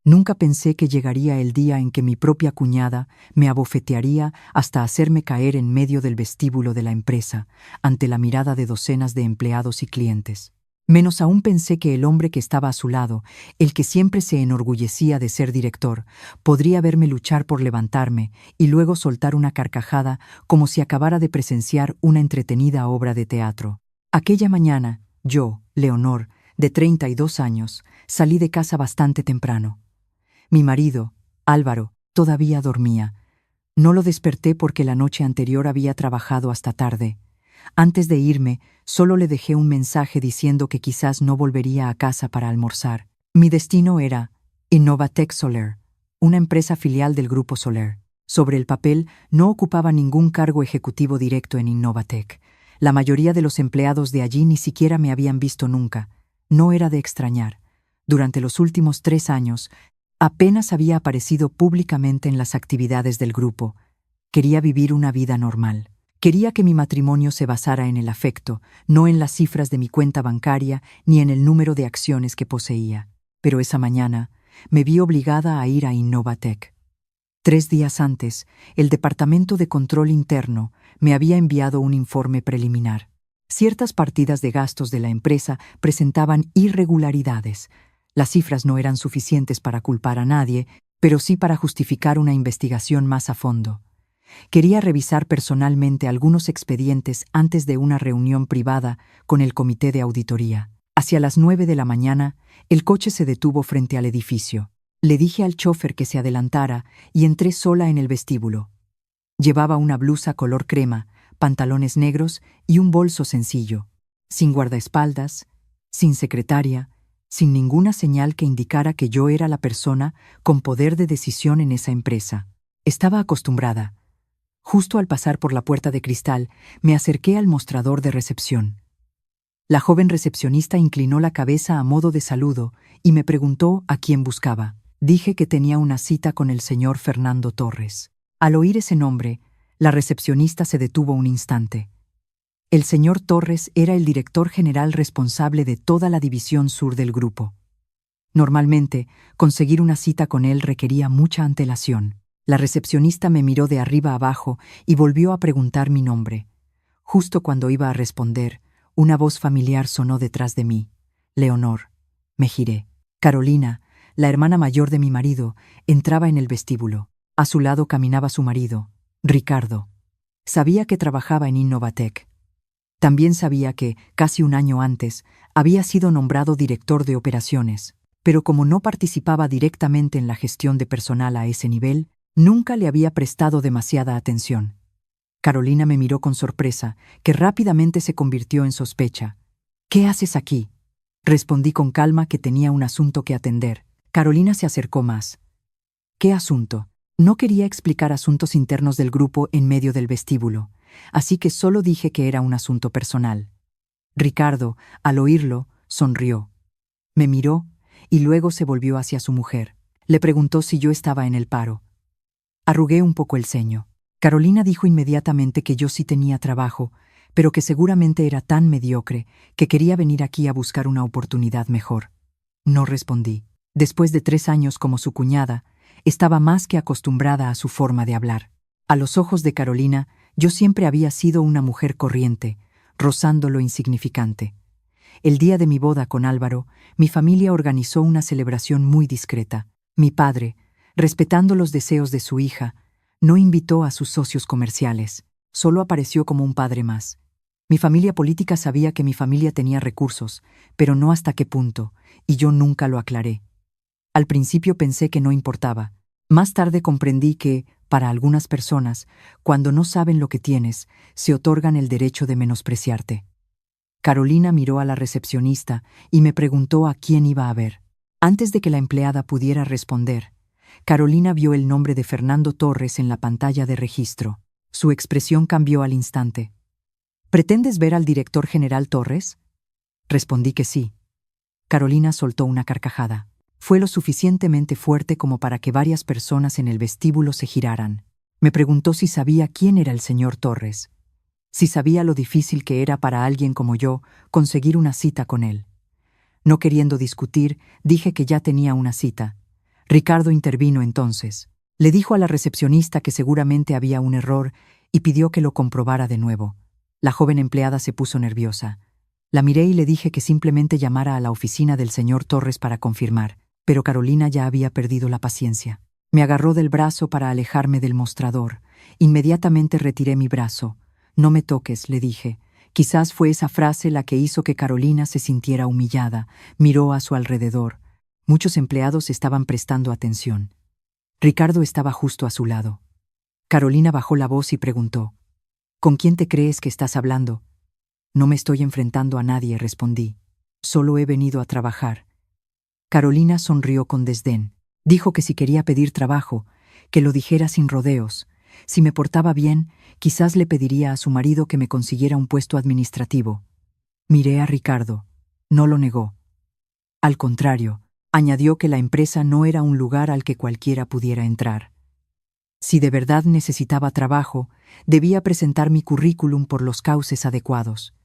Nunca pensé que llegaría el día en que mi propia cuñada me abofetearía hasta hacerme caer en medio del vestíbulo de la empresa, ante la mirada de docenas de empleados y clientes. Menos aún pensé que el hombre que estaba a su lado, el que siempre se enorgullecía de ser director, podría verme luchar por levantarme y luego soltar una carcajada como si acabara de presenciar una entretenida obra de teatro. Aquella mañana, yo, Leonor, de 32 años, salí de casa bastante temprano. Mi marido, Álvaro, todavía dormía. No lo desperté porque la noche anterior había trabajado hasta tarde. Antes de irme, solo le dejé un mensaje diciendo que quizás no volvería a casa para almorzar. Mi destino era Innovatec Soler, una empresa filial del Grupo Soler. Sobre el papel, no ocupaba ningún cargo ejecutivo directo en Innovatec. La mayoría de los empleados de allí ni siquiera me habían visto nunca. No era de extrañar. Durante los últimos 3 años, apenas había aparecido públicamente en las actividades del grupo. Quería vivir una vida normal. Quería que mi matrimonio se basara en el afecto, no en las cifras de mi cuenta bancaria ni en el número de acciones que poseía. Pero esa mañana me vi obligada a ir a Innovatec. 3 días antes, el Departamento de Control Interno me había enviado un informe preliminar. Ciertas partidas de gastos de la empresa presentaban irregularidades. Las cifras no eran suficientes para culpar a nadie, pero sí para justificar una investigación más a fondo. Quería revisar personalmente algunos expedientes antes de una reunión privada con el comité de auditoría. Hacia las 9 de la mañana, el coche se detuvo frente al edificio. Le dije al chofer que se adelantara y entré sola en el vestíbulo. Llevaba una blusa color crema, pantalones negros y un bolso sencillo, sin guardaespaldas, sin secretaria, sin ninguna señal que indicara que yo era la persona con poder de decisión en esa empresa. Estaba acostumbrada. Justo al pasar por la puerta de cristal, me acerqué al mostrador de recepción. La joven recepcionista inclinó la cabeza a modo de saludo y me preguntó a quién buscaba. Dije que tenía una cita con el señor Fernando Torres. Al oír ese nombre, la recepcionista se detuvo un instante. El señor Torres era el director general responsable de toda la división sur del grupo. Normalmente, conseguir una cita con él requería mucha antelación. La recepcionista me miró de arriba abajo y volvió a preguntar mi nombre. Justo cuando iba a responder, una voz familiar sonó detrás de mí. Leonor. Me giré. Carolina, la hermana mayor de mi marido, entraba en el vestíbulo. A su lado caminaba su marido, Ricardo. Sabía que trabajaba en Innovatec. También sabía que, casi un año antes, había sido nombrado director de operaciones, pero como no participaba directamente en la gestión de personal a ese nivel, nunca le había prestado demasiada atención. Carolina me miró con sorpresa, que rápidamente se convirtió en sospecha. «¿Qué haces aquí?», respondí con calma que tenía un asunto que atender. Carolina se acercó más. «¿Qué asunto?». No quería explicar asuntos internos del grupo en medio del vestíbulo, así que solo dije que era un asunto personal. Ricardo, al oírlo, sonrió. Me miró y luego se volvió hacia su mujer. Le preguntó si yo estaba en el paro. Arrugué un poco el ceño. Carolina dijo inmediatamente que yo sí tenía trabajo, pero que seguramente era tan mediocre que quería venir aquí a buscar una oportunidad mejor. No respondí. Después de 3 años como su cuñada, estaba más que acostumbrada a su forma de hablar. A los ojos de Carolina, yo siempre había sido una mujer corriente, rozando lo insignificante. El día de mi boda con Álvaro, mi familia organizó una celebración muy discreta. Mi padre, respetando los deseos de su hija, no invitó a sus socios comerciales, solo apareció como un padre más. Mi familia política sabía que mi familia tenía recursos, pero no hasta qué punto, y yo nunca lo aclaré. Al principio pensé que no importaba. Más tarde comprendí que, para algunas personas, cuando no saben lo que tienes, se otorgan el derecho de menospreciarte. Carolina miró a la recepcionista y me preguntó a quién iba a ver. Antes de que la empleada pudiera responder, Carolina vio el nombre de Fernando Torres en la pantalla de registro. Su expresión cambió al instante. ¿Pretendes ver al director general Torres? Respondí que sí. Carolina soltó una carcajada. Fue lo suficientemente fuerte como para que varias personas en el vestíbulo se giraran. Me preguntó si sabía quién era el señor Torres, si sabía lo difícil que era para alguien como yo conseguir una cita con él. No queriendo discutir, dije que ya tenía una cita. Ricardo intervino entonces. Le dijo a la recepcionista que seguramente había un error y pidió que lo comprobara de nuevo. La joven empleada se puso nerviosa. La miré y le dije que simplemente llamara a la oficina del señor Torres para confirmar, pero Carolina ya había perdido la paciencia. Me agarró del brazo para alejarme del mostrador. Inmediatamente retiré mi brazo. «No me toques», le dije. Quizás fue esa frase la que hizo que Carolina se sintiera humillada. Miró a su alrededor. Muchos empleados estaban prestando atención. Ricardo estaba justo a su lado. Carolina bajó la voz y preguntó: «¿Con quién te crees que estás hablando?» «No me estoy enfrentando a nadie», respondí. «Solo he venido a trabajar». Carolina sonrió con desdén. Dijo que si quería pedir trabajo, que lo dijera sin rodeos. Si me portaba bien, quizás le pediría a su marido que me consiguiera un puesto administrativo. Miré a Ricardo. No lo negó. Al contrario, añadió que la empresa no era un lugar al que cualquiera pudiera entrar. Si de verdad necesitaba trabajo, debía presentar mi currículum por los cauces adecuados.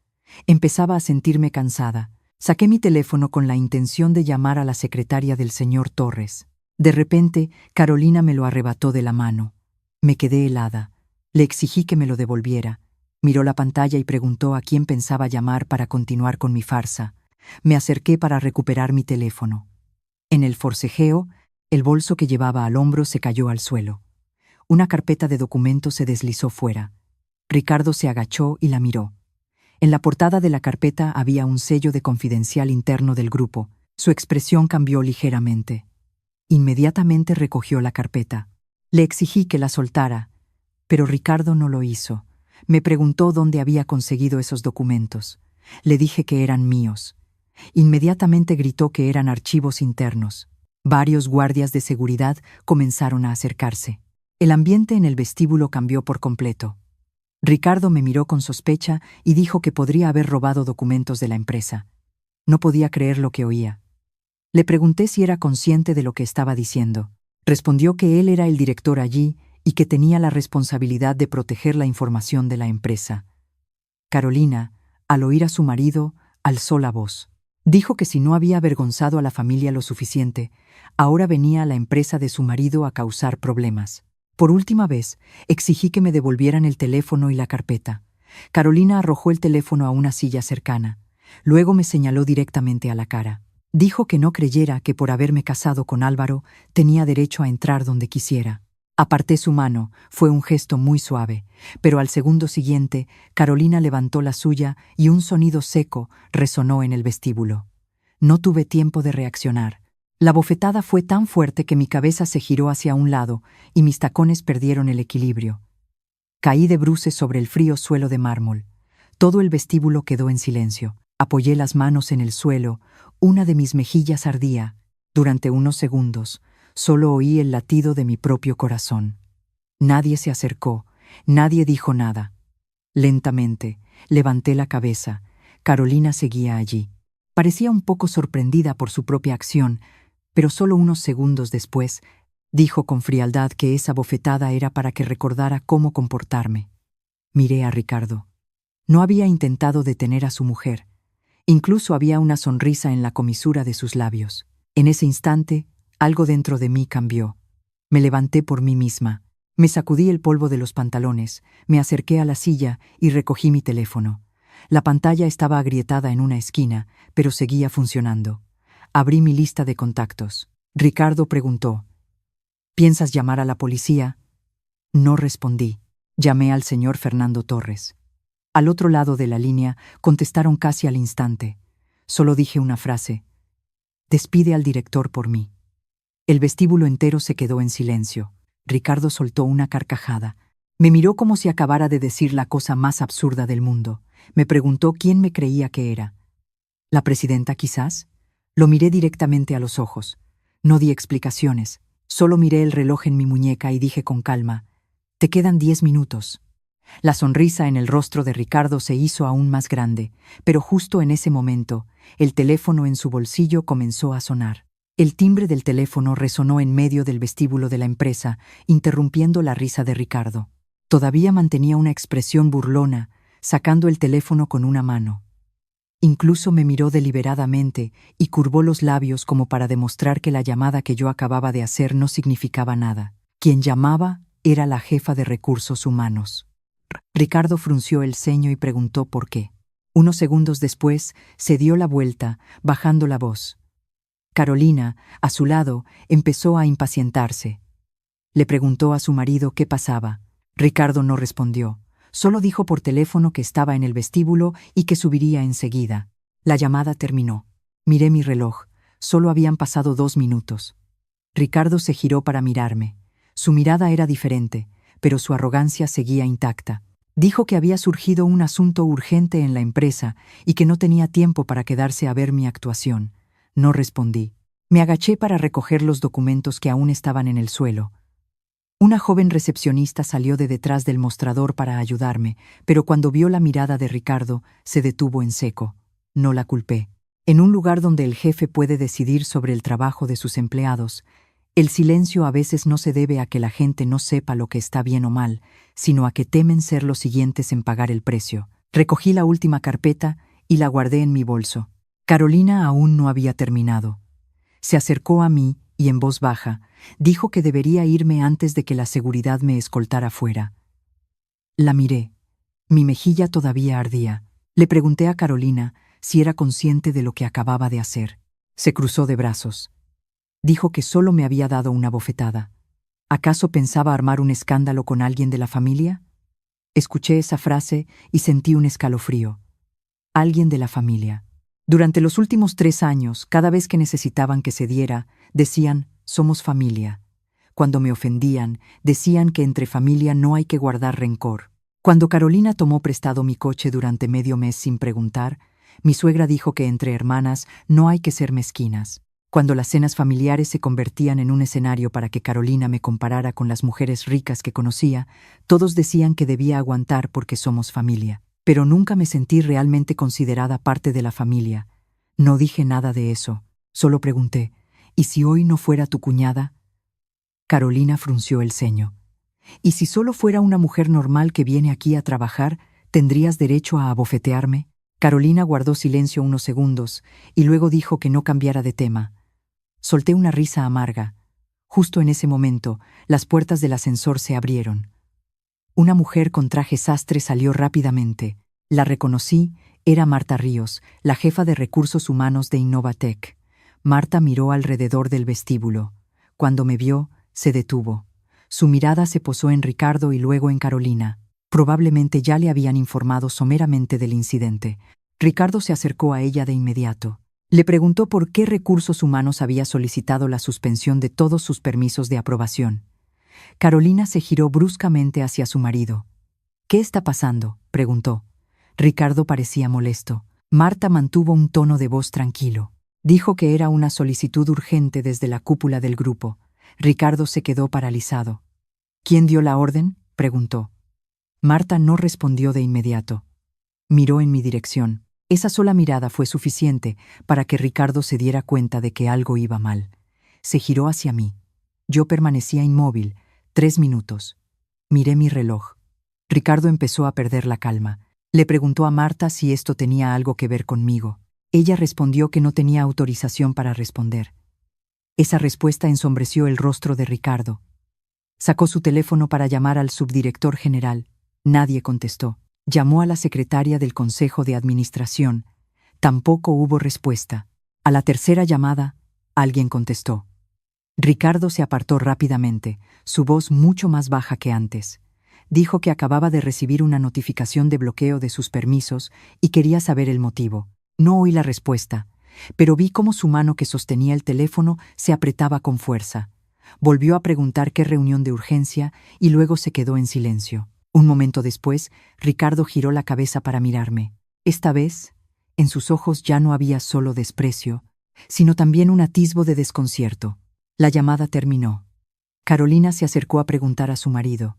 Empezaba a sentirme cansada. Saqué mi teléfono con la intención de llamar a la secretaria del señor Torres. De repente, Carolina me lo arrebató de la mano. Me quedé helada. Le exigí que me lo devolviera. Miró la pantalla y preguntó a quién pensaba llamar para continuar con mi farsa. Me acerqué para recuperar mi teléfono. En el forcejeo, el bolso que llevaba al hombro se cayó al suelo. Una carpeta de documentos se deslizó fuera. Ricardo se agachó y la miró. En la portada de la carpeta había un sello de confidencial interno del grupo. Su expresión cambió ligeramente. Inmediatamente recogió la carpeta. Le exigí que la soltara, pero Ricardo no lo hizo. Me preguntó dónde había conseguido esos documentos. Le dije que eran míos. Inmediatamente gritó que eran archivos internos. Varios guardias de seguridad comenzaron a acercarse. El ambiente en el vestíbulo cambió por completo. Ricardo me miró con sospecha y dijo que podría haber robado documentos de la empresa. No podía creer lo que oía. Le pregunté si era consciente de lo que estaba diciendo. Respondió que él era el director allí y que tenía la responsabilidad de proteger la información de la empresa. Carolina, al oír a su marido, alzó la voz. Dijo que si no había avergonzado a la familia lo suficiente, ahora venía a la empresa de su marido a causar problemas. Por última vez, exigí que me devolvieran el teléfono y la carpeta. Carolina arrojó el teléfono a una silla cercana. Luego me señaló directamente a la cara. Dijo que no creyera que por haberme casado con Álvaro tenía derecho a entrar donde quisiera. Aparté su mano, fue un gesto muy suave, pero al segundo siguiente, Carolina levantó la suya y un sonido seco resonó en el vestíbulo. No tuve tiempo de reaccionar. La bofetada fue tan fuerte que mi cabeza se giró hacia un lado y mis tacones perdieron el equilibrio. Caí de bruces sobre el frío suelo de mármol. Todo el vestíbulo quedó en silencio. Apoyé las manos en el suelo, una de mis mejillas ardía. Durante unos segundos, solo oí el latido de mi propio corazón. Nadie se acercó, nadie dijo nada. Lentamente, levanté la cabeza. Carolina seguía allí. Parecía un poco sorprendida por su propia acción, pero solo unos segundos después, dijo con frialdad que esa bofetada era para que recordara cómo comportarme. Miré a Ricardo. No había intentado detener a su mujer. Incluso había una sonrisa en la comisura de sus labios. En ese instante, algo dentro de mí cambió. Me levanté por mí misma. Me sacudí el polvo de los pantalones, me acerqué a la silla y recogí mi teléfono. La pantalla estaba agrietada en una esquina, pero seguía funcionando. Abrí mi lista de contactos. Ricardo preguntó: ¿Piensas llamar a la policía? No respondí. Llamé al señor Fernando Torres. Al otro lado de la línea contestaron casi al instante. Solo dije una frase: «Despide al director por mí». El vestíbulo entero se quedó en silencio. Ricardo soltó una carcajada. Me miró como si acabara de decir la cosa más absurda del mundo. Me preguntó quién me creía que era. ¿La presidenta quizás? Lo miré directamente a los ojos. No di explicaciones. Solo miré el reloj en mi muñeca y dije con calma: «Te quedan 10 minutos». La sonrisa en el rostro de Ricardo se hizo aún más grande, pero justo en ese momento, el teléfono en su bolsillo comenzó a sonar. El timbre del teléfono resonó en medio del vestíbulo de la empresa, interrumpiendo la risa de Ricardo. Todavía mantenía una expresión burlona, sacando el teléfono con una mano. Incluso me miró deliberadamente y curvó los labios como para demostrar que la llamada que yo acababa de hacer no significaba nada. Quien llamaba era la jefa de recursos humanos. Ricardo frunció el ceño y preguntó por qué. Unos segundos después, se dio la vuelta, bajando la voz. Carolina, a su lado, empezó a impacientarse. Le preguntó a su marido qué pasaba. Ricardo no respondió. Solo dijo por teléfono que estaba en el vestíbulo y que subiría enseguida. La llamada terminó. Miré mi reloj. Solo habían pasado 2 minutos. Ricardo se giró para mirarme. Su mirada era diferente, pero su arrogancia seguía intacta. Dijo que había surgido un asunto urgente en la empresa y que no tenía tiempo para quedarse a ver mi actuación. No respondí. Me agaché para recoger los documentos que aún estaban en el suelo. Una joven recepcionista salió de detrás del mostrador para ayudarme, pero cuando vio la mirada de Ricardo, se detuvo en seco. No la culpé. En un lugar donde el jefe puede decidir sobre el trabajo de sus empleados, el silencio a veces no se debe a que la gente no sepa lo que está bien o mal, sino a que temen ser los siguientes en pagar el precio. Recogí la última carpeta y la guardé en mi bolso. Carolina aún no había terminado. Se acercó a mí y en voz baja, dijo que debería irme antes de que la seguridad me escoltara fuera. La miré. Mi mejilla todavía ardía. Le pregunté a Carolina si era consciente de lo que acababa de hacer. Se cruzó de brazos. Dijo que solo me había dado una bofetada. ¿Acaso pensaba armar un escándalo con alguien de la familia? Escuché esa frase y sentí un escalofrío. Alguien de la familia. Durante los últimos 3 años, cada vez que necesitaban que cediera, decían, somos familia. Cuando me ofendían, decían que entre familia no hay que guardar rencor. Cuando Carolina tomó prestado mi coche durante medio mes sin preguntar, mi suegra dijo que entre hermanas no hay que ser mezquinas. Cuando las cenas familiares se convertían en un escenario para que Carolina me comparara con las mujeres ricas que conocía, todos decían que debía aguantar porque somos familia. Pero nunca me sentí realmente considerada parte de la familia. No dije nada de eso, solo pregunté, ¿y si hoy no fuera tu cuñada? Carolina frunció el ceño. ¿Y si solo fuera una mujer normal que viene aquí a trabajar, tendrías derecho a abofetearme? Carolina guardó silencio unos segundos y luego dijo que no cambiara de tema. Solté una risa amarga. Justo en ese momento, las puertas del ascensor se abrieron. Una mujer con traje sastre salió rápidamente. La reconocí, era Marta Ríos, la jefa de recursos humanos de Innovatec. Marta miró alrededor del vestíbulo. Cuando me vio, se detuvo. Su mirada se posó en Ricardo y luego en Carolina. Probablemente ya le habían informado someramente del incidente. Ricardo se acercó a ella de inmediato. Le preguntó por qué Recursos Humanos había solicitado la suspensión de todos sus permisos de aprobación. Carolina se giró bruscamente hacia su marido. ¿Qué está pasando?, preguntó. Ricardo parecía molesto. Marta mantuvo un tono de voz tranquilo. Dijo que era una solicitud urgente desde la cúpula del grupo. Ricardo se quedó paralizado. ¿Quién dio la orden?, preguntó. Marta no respondió de inmediato. Miró en mi dirección. Esa sola mirada fue suficiente para que Ricardo se diera cuenta de que algo iba mal. Se giró hacia mí. Yo permanecía inmóvil. 3 minutos. Miré mi reloj. Ricardo empezó a perder la calma. Le preguntó a Marta si esto tenía algo que ver conmigo. Ella respondió que no tenía autorización para responder. Esa respuesta ensombreció el rostro de Ricardo. Sacó su teléfono para llamar al subdirector general. Nadie contestó. Llamó a la secretaria del Consejo de Administración. Tampoco hubo respuesta. A la tercera llamada, alguien contestó. Ricardo se apartó rápidamente, su voz mucho más baja que antes. Dijo que acababa de recibir una notificación de bloqueo de sus permisos y quería saber el motivo. No oí la respuesta, pero vi cómo su mano que sostenía el teléfono se apretaba con fuerza. Volvió a preguntar qué reunión de urgencia y luego se quedó en silencio. Un momento después, Ricardo giró la cabeza para mirarme. Esta vez, en sus ojos ya no había solo desprecio, sino también un atisbo de desconcierto. La llamada terminó. Carolina se acercó a preguntar a su marido.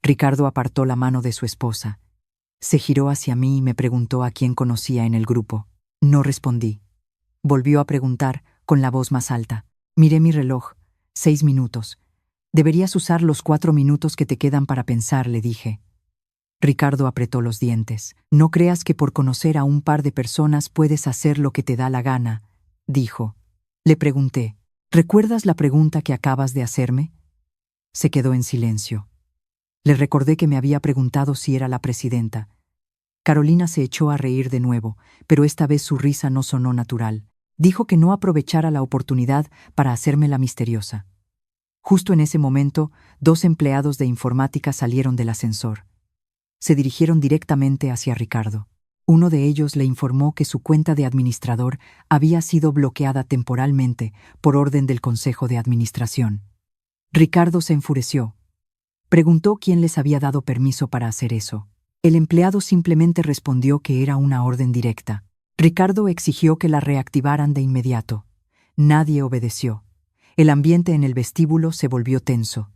Ricardo apartó la mano de su esposa. Se giró hacia mí y me preguntó a quién conocía en el grupo. No respondí. Volvió a preguntar, con la voz más alta. Miré mi reloj. 6 minutos. Deberías usar los 4 minutos que te quedan para pensar, le dije. Ricardo apretó los dientes. No creas que por conocer a un par de personas puedes hacer lo que te da la gana, dijo. Le pregunté, ¿recuerdas la pregunta que acabas de hacerme? Se quedó en silencio. Le recordé que me había preguntado si era la presidenta. Carolina se echó a reír de nuevo, pero esta vez su risa no sonó natural. Dijo que no aprovechara la oportunidad para hacerme la misteriosa. Justo en ese momento, 2 empleados de informática salieron del ascensor. Se dirigieron directamente hacia Ricardo. Uno de ellos le informó que su cuenta de administrador había sido bloqueada temporalmente por orden del Consejo de Administración. Ricardo se enfureció. Preguntó quién les había dado permiso para hacer eso. El empleado simplemente respondió que era una orden directa. Ricardo exigió que la reactivaran de inmediato. Nadie obedeció. El ambiente en el vestíbulo se volvió tenso.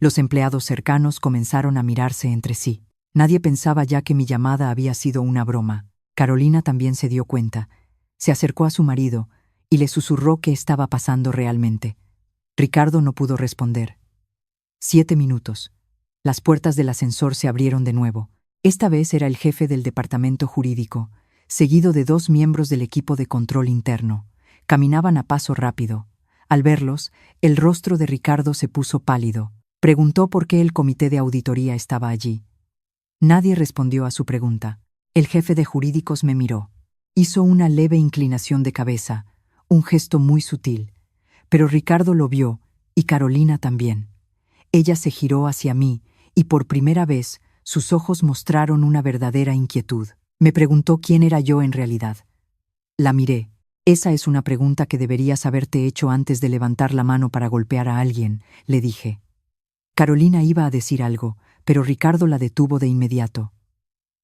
Los empleados cercanos comenzaron a mirarse entre sí. Nadie pensaba ya que mi llamada había sido una broma. Carolina también se dio cuenta. Se acercó a su marido y le susurró qué estaba pasando realmente. Ricardo no pudo responder. 7 minutos. Las puertas del ascensor se abrieron de nuevo. Esta vez era el jefe del departamento jurídico, seguido de 2 miembros del equipo de control interno. Caminaban a paso rápido. Al verlos, el rostro de Ricardo se puso pálido. Preguntó por qué el comité de auditoría estaba allí. Nadie respondió a su pregunta. El jefe de jurídicos me miró. Hizo una leve inclinación de cabeza, un gesto muy sutil. Pero Ricardo lo vio, y Carolina también. Ella se giró hacia mí, y por primera vez sus ojos mostraron una verdadera inquietud. Me preguntó quién era yo en realidad. La miré. Esa es una pregunta que deberías haberte hecho antes de levantar la mano para golpear a alguien, le dije. Carolina iba a decir algo, pero Ricardo la detuvo de inmediato.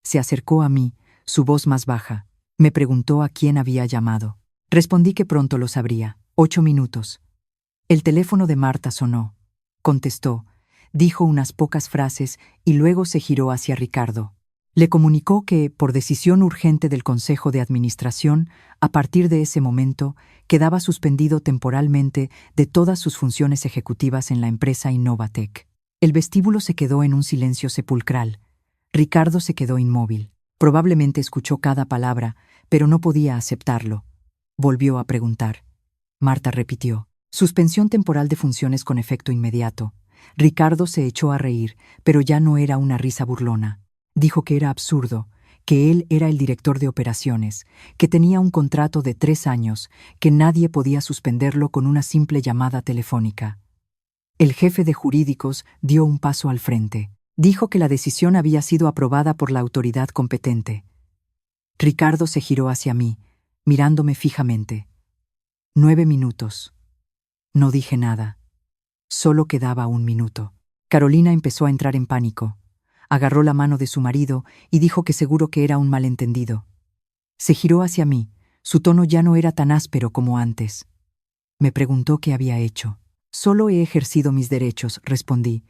Se acercó a mí, su voz más baja. Me preguntó a quién había llamado. Respondí que pronto lo sabría. 8 minutos. El teléfono de Marta sonó. Contestó, dijo unas pocas frases y luego se giró hacia Ricardo. Le comunicó que, por decisión urgente del Consejo de Administración, a partir de ese momento, quedaba suspendido temporalmente de todas sus funciones ejecutivas en la empresa Innovatec. El vestíbulo se quedó en un silencio sepulcral. Ricardo se quedó inmóvil. Probablemente escuchó cada palabra, pero no podía aceptarlo. Volvió a preguntar. Marta repitió. Suspensión temporal de funciones con efecto inmediato. Ricardo se echó a reír, pero ya no era una risa burlona. Dijo que era absurdo, que él era el director de operaciones, que tenía un contrato de 3 años, que nadie podía suspenderlo con una simple llamada telefónica. El jefe de jurídicos dio un paso al frente. Dijo que la decisión había sido aprobada por la autoridad competente. Ricardo se giró hacia mí, mirándome fijamente. 9 minutos. No dije nada. Solo quedaba 1 minuto. Carolina empezó a entrar en pánico. Agarró la mano de su marido y dijo que seguro que era un malentendido. Se giró hacia mí. Su tono ya no era tan áspero como antes. Me preguntó qué había hecho. Solo he ejercido mis derechos, respondí.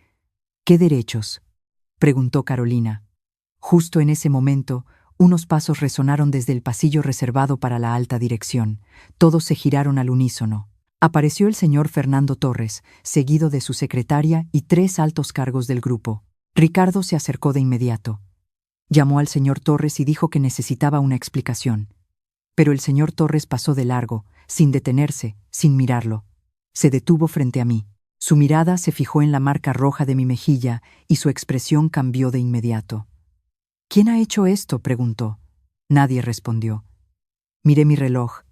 ¿Qué derechos?, preguntó Carolina. Justo en ese momento, unos pasos resonaron desde el pasillo reservado para la alta dirección. Todos se giraron al unísono. Apareció el señor Fernando Torres, seguido de su secretaria y 3 altos cargos del grupo. Ricardo se acercó de inmediato. Llamó al señor Torres y dijo que necesitaba una explicación. Pero el señor Torres pasó de largo, sin detenerse, sin mirarlo. Se detuvo frente a mí. Su mirada se fijó en la marca roja de mi mejilla y su expresión cambió de inmediato. ¿Quién ha hecho esto?, preguntó. Nadie respondió. Miré mi reloj.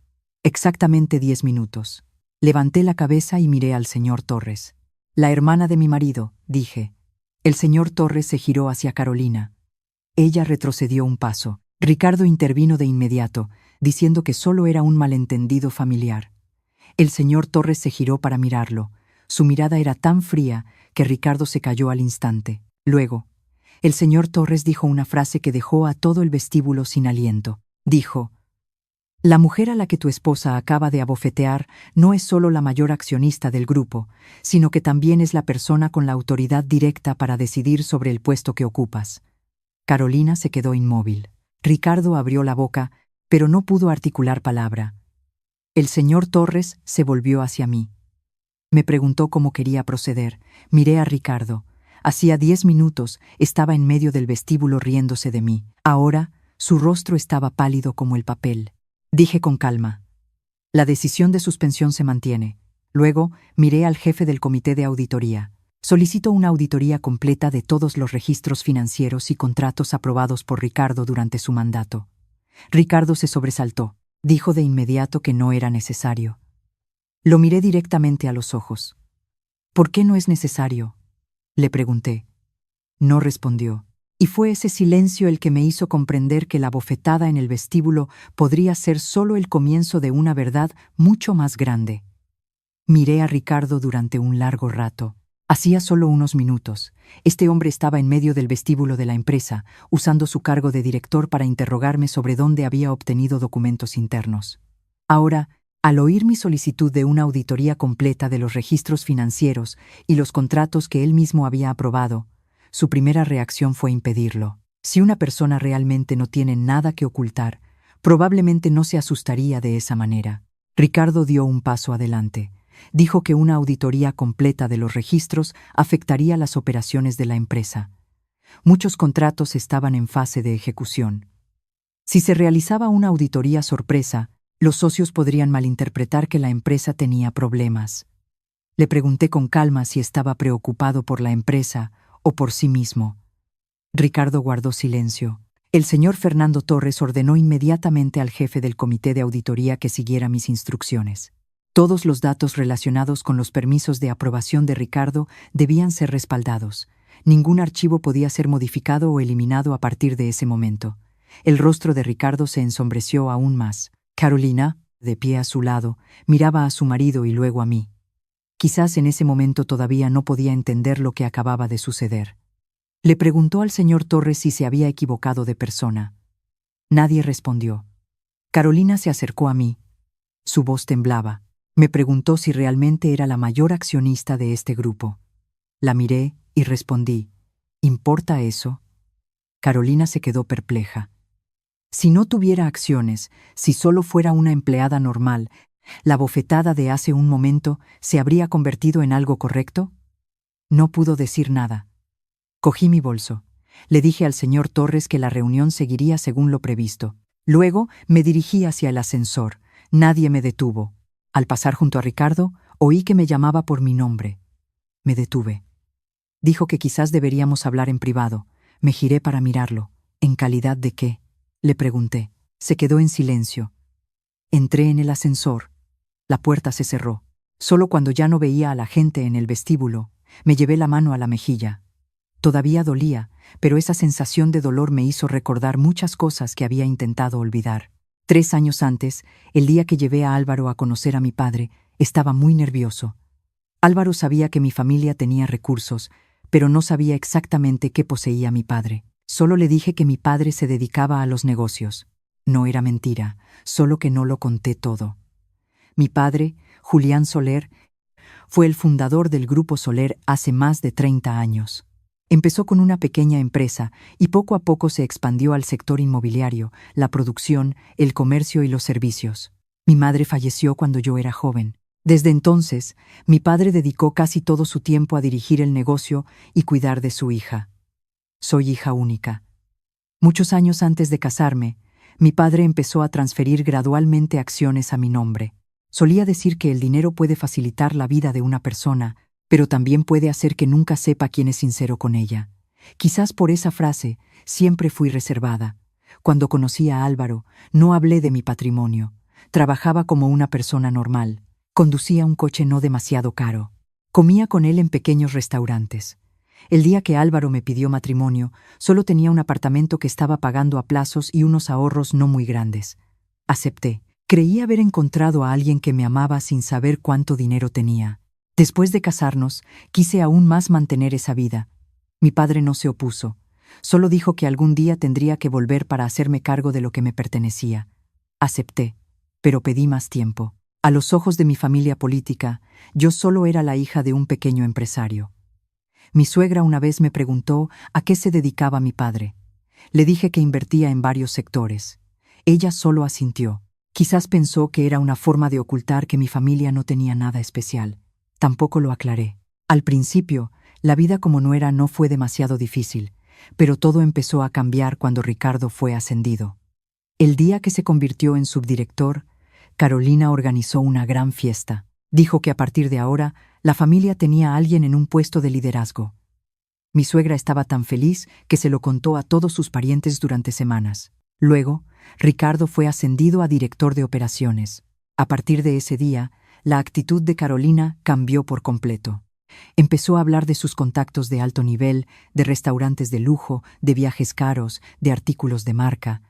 Exactamente 10 minutos. Levanté la cabeza y miré al señor Torres. La hermana de mi marido, dije. El señor Torres se giró hacia Carolina. Ella retrocedió un paso. Ricardo intervino de inmediato, diciendo que solo era un malentendido familiar. El señor Torres se giró para mirarlo. Su mirada era tan fría que Ricardo se calló al instante. Luego, el señor Torres dijo una frase que dejó a todo el vestíbulo sin aliento. Dijo: «La mujer a la que tu esposa acaba de abofetear no es solo la mayor accionista del grupo, sino que también es la persona con la autoridad directa para decidir sobre el puesto que ocupas». Carolina se quedó inmóvil. Ricardo abrió la boca, pero no pudo articular palabra. El señor Torres se volvió hacia mí. Me preguntó cómo quería proceder. Miré a Ricardo. Hacía 10 minutos estaba en medio del vestíbulo riéndose de mí. Ahora, su rostro estaba pálido como el papel. Dije con calma: la decisión de suspensión se mantiene. Luego, miré al jefe del comité de auditoría. Solicito una auditoría completa de todos los registros financieros y contratos aprobados por Ricardo durante su mandato. Ricardo se sobresaltó. Dijo de inmediato que no era necesario. Lo miré directamente a los ojos. ¿Por qué no es necesario?, le pregunté. No respondió. Y fue ese silencio el que me hizo comprender que la bofetada en el vestíbulo podría ser solo el comienzo de una verdad mucho más grande. Miré a Ricardo durante un largo rato. Hacía solo unos minutos, este hombre estaba en medio del vestíbulo de la empresa, usando su cargo de director para interrogarme sobre dónde había obtenido documentos internos. Ahora, al oír mi solicitud de una auditoría completa de los registros financieros y los contratos que él mismo había aprobado, su primera reacción fue impedirlo. Si una persona realmente no tiene nada que ocultar, probablemente no se asustaría de esa manera. Ricardo dio un paso adelante. Dijo que una auditoría completa de los registros afectaría las operaciones de la empresa. Muchos contratos estaban en fase de ejecución. Si se realizaba una auditoría sorpresa, los socios podrían malinterpretar que la empresa tenía problemas. Le pregunté con calma si estaba preocupado por la empresa o por sí mismo. Ricardo guardó silencio. El señor Fernando Torres ordenó inmediatamente al jefe del comité de auditoría que siguiera mis instrucciones. Todos los datos relacionados con los permisos de aprobación de Ricardo debían ser respaldados. Ningún archivo podía ser modificado o eliminado a partir de ese momento. El rostro de Ricardo se ensombreció aún más. Carolina, de pie a su lado, miraba a su marido y luego a mí. Quizás en ese momento todavía no podía entender lo que acababa de suceder. Le preguntó al señor Torres si se había equivocado de persona. Nadie respondió. Carolina se acercó a mí. Su voz temblaba. Me preguntó si realmente era la mayor accionista de este grupo. La miré y respondí: ¿importa eso? Carolina se quedó perpleja. Si no tuviera acciones, si solo fuera una empleada normal, ¿la bofetada de hace un momento se habría convertido en algo correcto? No pudo decir nada. Cogí mi bolso. Le dije al señor Torres que la reunión seguiría según lo previsto. Luego me dirigí hacia el ascensor. Nadie me detuvo. Al pasar junto a Ricardo, oí que me llamaba por mi nombre. Me detuve. Dijo que quizás deberíamos hablar en privado. Me giré para mirarlo. ¿En calidad de qué?, le pregunté. Se quedó en silencio. Entré en el ascensor. La puerta se cerró. Solo cuando ya no veía a la gente en el vestíbulo, me llevé la mano a la mejilla. Todavía dolía, pero esa sensación de dolor me hizo recordar muchas cosas que había intentado olvidar. 3 años antes, el día que llevé a Álvaro a conocer a mi padre, estaba muy nervioso. Álvaro sabía que mi familia tenía recursos, pero no sabía exactamente qué poseía mi padre. Solo le dije que mi padre se dedicaba a los negocios. No era mentira, solo que no lo conté todo. Mi padre, Julián Soler, fue el fundador del Grupo Soler hace más de 30 años. Empezó con una pequeña empresa y poco a poco se expandió al sector inmobiliario, la producción, el comercio y los servicios. Mi madre falleció cuando yo era joven. Desde entonces, mi padre dedicó casi todo su tiempo a dirigir el negocio y cuidar de su hija. Soy hija única. Muchos años antes de casarme, mi padre empezó a transferir gradualmente acciones a mi nombre. Solía decir que el dinero puede facilitar la vida de una persona, pero también puede hacer que nunca sepa quién es sincero con ella. Quizás por esa frase siempre fui reservada. Cuando conocí a Álvaro, no hablé de mi patrimonio. Trabajaba como una persona normal. Conducía un coche no demasiado caro. Comía con él en pequeños restaurantes. El día que Álvaro me pidió matrimonio, solo tenía un apartamento que estaba pagando a plazos y unos ahorros no muy grandes. Acepté. Creí haber encontrado a alguien que me amaba sin saber cuánto dinero tenía. Después de casarnos, quise aún más mantener esa vida. Mi padre no se opuso. Solo dijo que algún día tendría que volver para hacerme cargo de lo que me pertenecía. Acepté, pero pedí más tiempo. A los ojos de mi familia política, yo solo era la hija de un pequeño empresario. Mi suegra una vez me preguntó a qué se dedicaba mi padre. Le dije que invertía en varios sectores. Ella solo asintió. Quizás pensó que era una forma de ocultar que mi familia no tenía nada especial. Tampoco lo aclaré. Al principio, La vida como nuera no fue demasiado difícil, pero todo empezó a cambiar cuando Ricardo fue ascendido. El día que se convirtió en subdirector, Carolina organizó una gran fiesta. Dijo que a partir de ahora, la familia tenía a alguien en un puesto de liderazgo. Mi suegra estaba tan feliz que se lo contó a todos sus parientes durante semanas. Luego, Ricardo fue ascendido a director de operaciones. A partir de ese día, la actitud de Carolina cambió por completo. Empezó a hablar de sus contactos de alto nivel, de restaurantes de lujo, de viajes caros, de artículos de marca.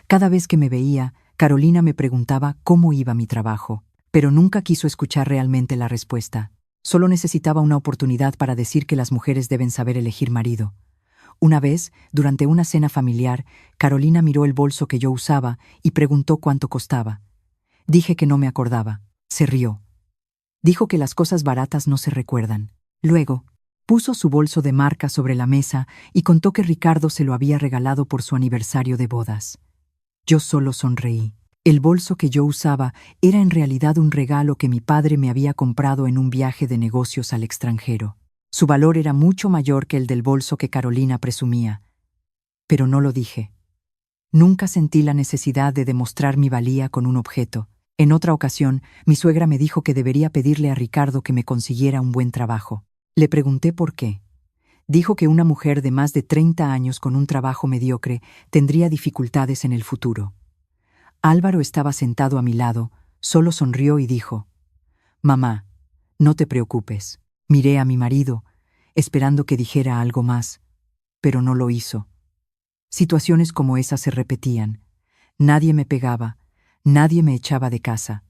Cada vez que me veía, Carolina me preguntaba cómo iba mi trabajo, pero nunca quiso escuchar realmente la respuesta. Solo necesitaba una oportunidad para decir que las mujeres deben saber elegir marido. Una vez, durante una cena familiar, Carolina miró el bolso que yo usaba y preguntó cuánto costaba. Dije que no me acordaba. Se rió. Dijo que las cosas baratas no se recuerdan. Luego, puso su bolso de marca sobre la mesa y contó que Ricardo se lo había regalado por su aniversario de bodas. Yo solo sonreí. El bolso que yo usaba era en realidad un regalo que mi padre me había comprado en un viaje de negocios al extranjero. Su valor era mucho mayor que el del bolso que Carolina presumía. Pero no lo dije. Nunca sentí la necesidad de demostrar mi valía con un objeto. En otra ocasión, mi suegra me dijo que debería pedirle a Ricardo que me consiguiera un buen trabajo. Le pregunté por qué. Dijo que una mujer de más de 30 años con un trabajo mediocre tendría dificultades en el futuro. Álvaro estaba sentado a mi lado, solo sonrió y dijo: «Mamá, no te preocupes». Miré a mi marido, esperando que dijera algo más, pero no lo hizo. Situaciones como esas se repetían. Nadie me pegaba, nadie me echaba de casa.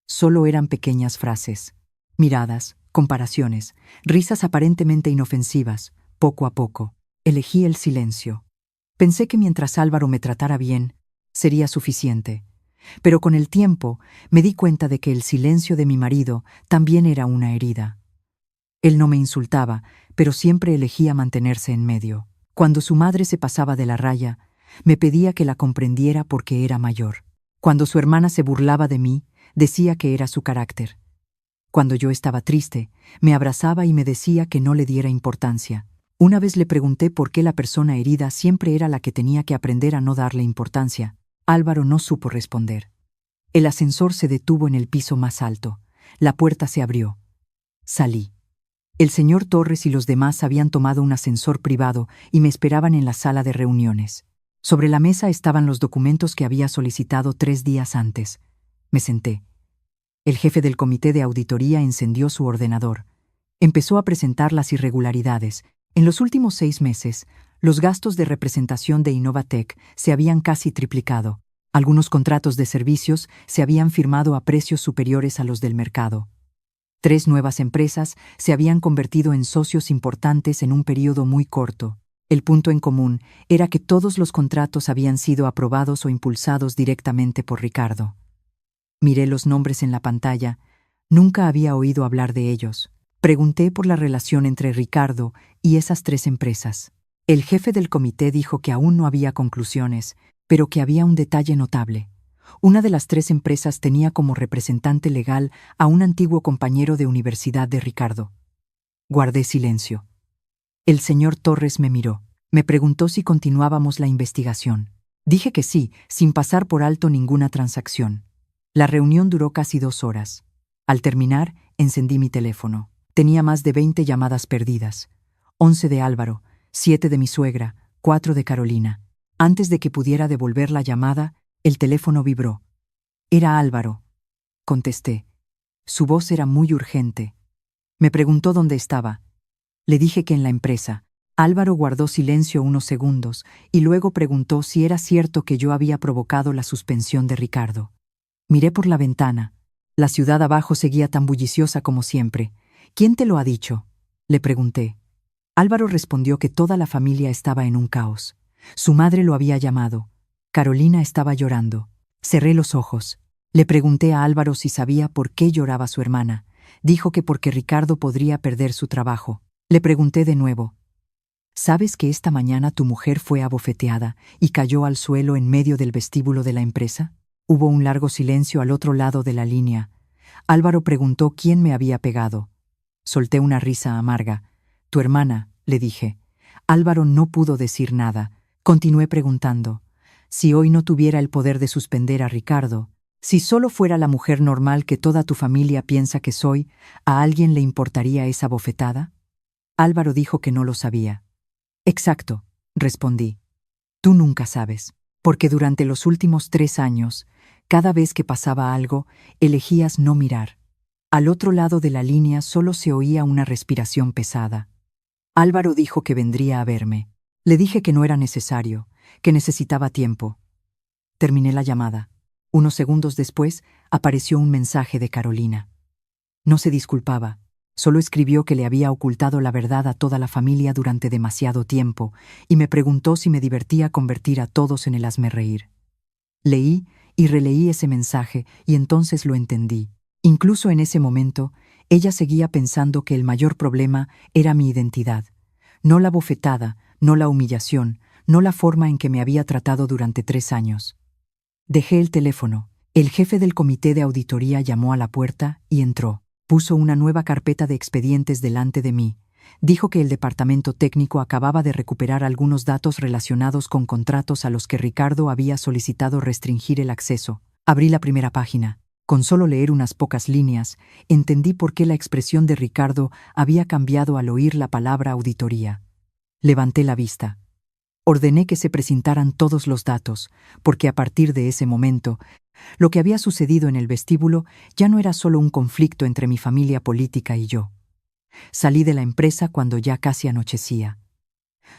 Solo eran pequeñas frases, miradas, comparaciones, risas aparentemente inofensivas. Poco a poco, elegí el silencio. Pensé que mientras Álvaro me tratara bien, sería suficiente. Pero con el tiempo me di cuenta de que el silencio de mi marido también era una herida. Él no me insultaba, pero siempre elegía mantenerse en medio. Cuando su madre se pasaba de la raya, me pedía que la comprendiera porque era mayor. Cuando su hermana se burlaba de mí, decía que era su carácter. Cuando yo estaba triste, me abrazaba y me decía que no le diera importancia. Una vez le pregunté por qué la persona herida siempre era la que tenía que aprender a no darle importancia. Álvaro no supo responder. El ascensor se detuvo en el piso más alto. La puerta se abrió. Salí. El señor Torres y los demás habían tomado un ascensor privado y me esperaban en la sala de reuniones. Sobre la mesa estaban los documentos que había solicitado 3 días antes. Me senté. El jefe del comité de auditoría encendió su ordenador. Empezó a presentar las irregularidades. En los últimos 6 meses, los gastos de representación de Innovatec se habían casi triplicado. Algunos contratos de servicios se habían firmado a precios superiores a los del mercado. 3 nuevas empresas se habían convertido en socios importantes en un periodo muy corto. El punto en común era que todos los contratos habían sido aprobados o impulsados directamente por Ricardo. Miré los nombres en la pantalla. Nunca había oído hablar de ellos. Pregunté por la relación entre Ricardo y esas 3 empresas. El jefe del comité dijo que aún no había conclusiones, pero que había un detalle notable. Una de las 3 empresas tenía como representante legal a un antiguo compañero de universidad de Ricardo. Guardé silencio. El señor Torres me miró. Me preguntó si continuábamos la investigación. Dije que sí, sin pasar por alto ninguna transacción. La reunión duró casi 2 horas. Al terminar, encendí mi teléfono. Tenía más de 20 llamadas perdidas. 11 de Álvaro, 7 de mi suegra, 4 de Carolina. Antes de que pudiera devolver la llamada, el teléfono vibró. Era Álvaro. Contesté. Su voz era muy urgente. Me preguntó dónde estaba. Le dije que en la empresa. Álvaro guardó silencio unos segundos y luego preguntó si era cierto que yo había provocado la suspensión de Ricardo. Miré por la ventana. La ciudad abajo seguía tan bulliciosa como siempre. ¿Quién te lo ha dicho?, le pregunté. Álvaro respondió que toda la familia estaba en un caos. Su madre lo había llamado. Carolina estaba llorando. Cerré los ojos. Le pregunté a Álvaro si sabía por qué lloraba su hermana. Dijo que porque Ricardo podría perder su trabajo. Le pregunté de nuevo. ¿Sabes que esta mañana tu mujer fue abofeteada y cayó al suelo en medio del vestíbulo de la empresa? Hubo un largo silencio al otro lado de la línea. Álvaro preguntó quién me había pegado. Solté una risa amarga. Tu hermana, le dije. Álvaro no pudo decir nada. Continué preguntando. Si hoy no tuviera el poder de suspender a Ricardo, si solo fuera la mujer normal que toda tu familia piensa que soy, ¿a alguien le importaría esa bofetada? Álvaro dijo que no lo sabía. Exacto, respondí. Tú nunca sabes, porque durante los últimos 3 años, cada vez que pasaba algo, elegías no mirar. Al otro lado de la línea solo se oía una respiración pesada. Álvaro dijo que vendría a verme. Le dije que no era necesario, que necesitaba tiempo. Terminé la llamada. Unos segundos después, apareció un mensaje de Carolina. No se disculpaba, solo escribió que le había ocultado la verdad a toda la familia durante demasiado tiempo y me preguntó si me divertía convertir a todos en el hazmerreír. Leí y releí ese mensaje y entonces lo entendí. Incluso en ese momento, ella seguía pensando que el mayor problema era mi identidad. No la bofetada, no la humillación, no la forma en que me había tratado durante 3 años. Dejé el teléfono. El jefe del comité de auditoría llamó a la puerta y entró. Puso una nueva carpeta de expedientes delante de mí. Dijo que el departamento técnico acababa de recuperar algunos datos relacionados con contratos a los que Ricardo había solicitado restringir el acceso. Abrí la primera página. Con solo leer unas pocas líneas, entendí por qué la expresión de Ricardo había cambiado al oír la palabra auditoría. Levanté la vista. Ordené que se presentaran todos los datos, porque a partir de ese momento, lo que había sucedido en el vestíbulo ya no era solo un conflicto entre mi familia política y yo. Salí de la empresa cuando ya casi anochecía.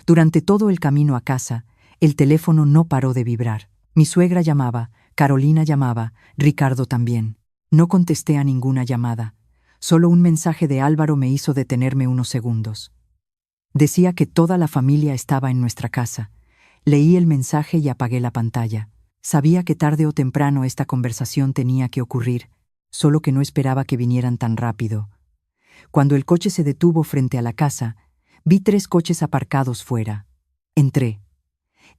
Durante todo el camino a casa, el teléfono no paró de vibrar. Mi suegra llamaba, Carolina llamaba, Ricardo también. No contesté a ninguna llamada. Solo un mensaje de Álvaro me hizo detenerme unos segundos. Decía que toda la familia estaba en nuestra casa. Leí el mensaje y apagué la pantalla. Sabía que tarde o temprano esta conversación tenía que ocurrir, solo que no esperaba que vinieran tan rápido. Cuando el coche se detuvo frente a la casa, vi 3 coches aparcados fuera. Entré.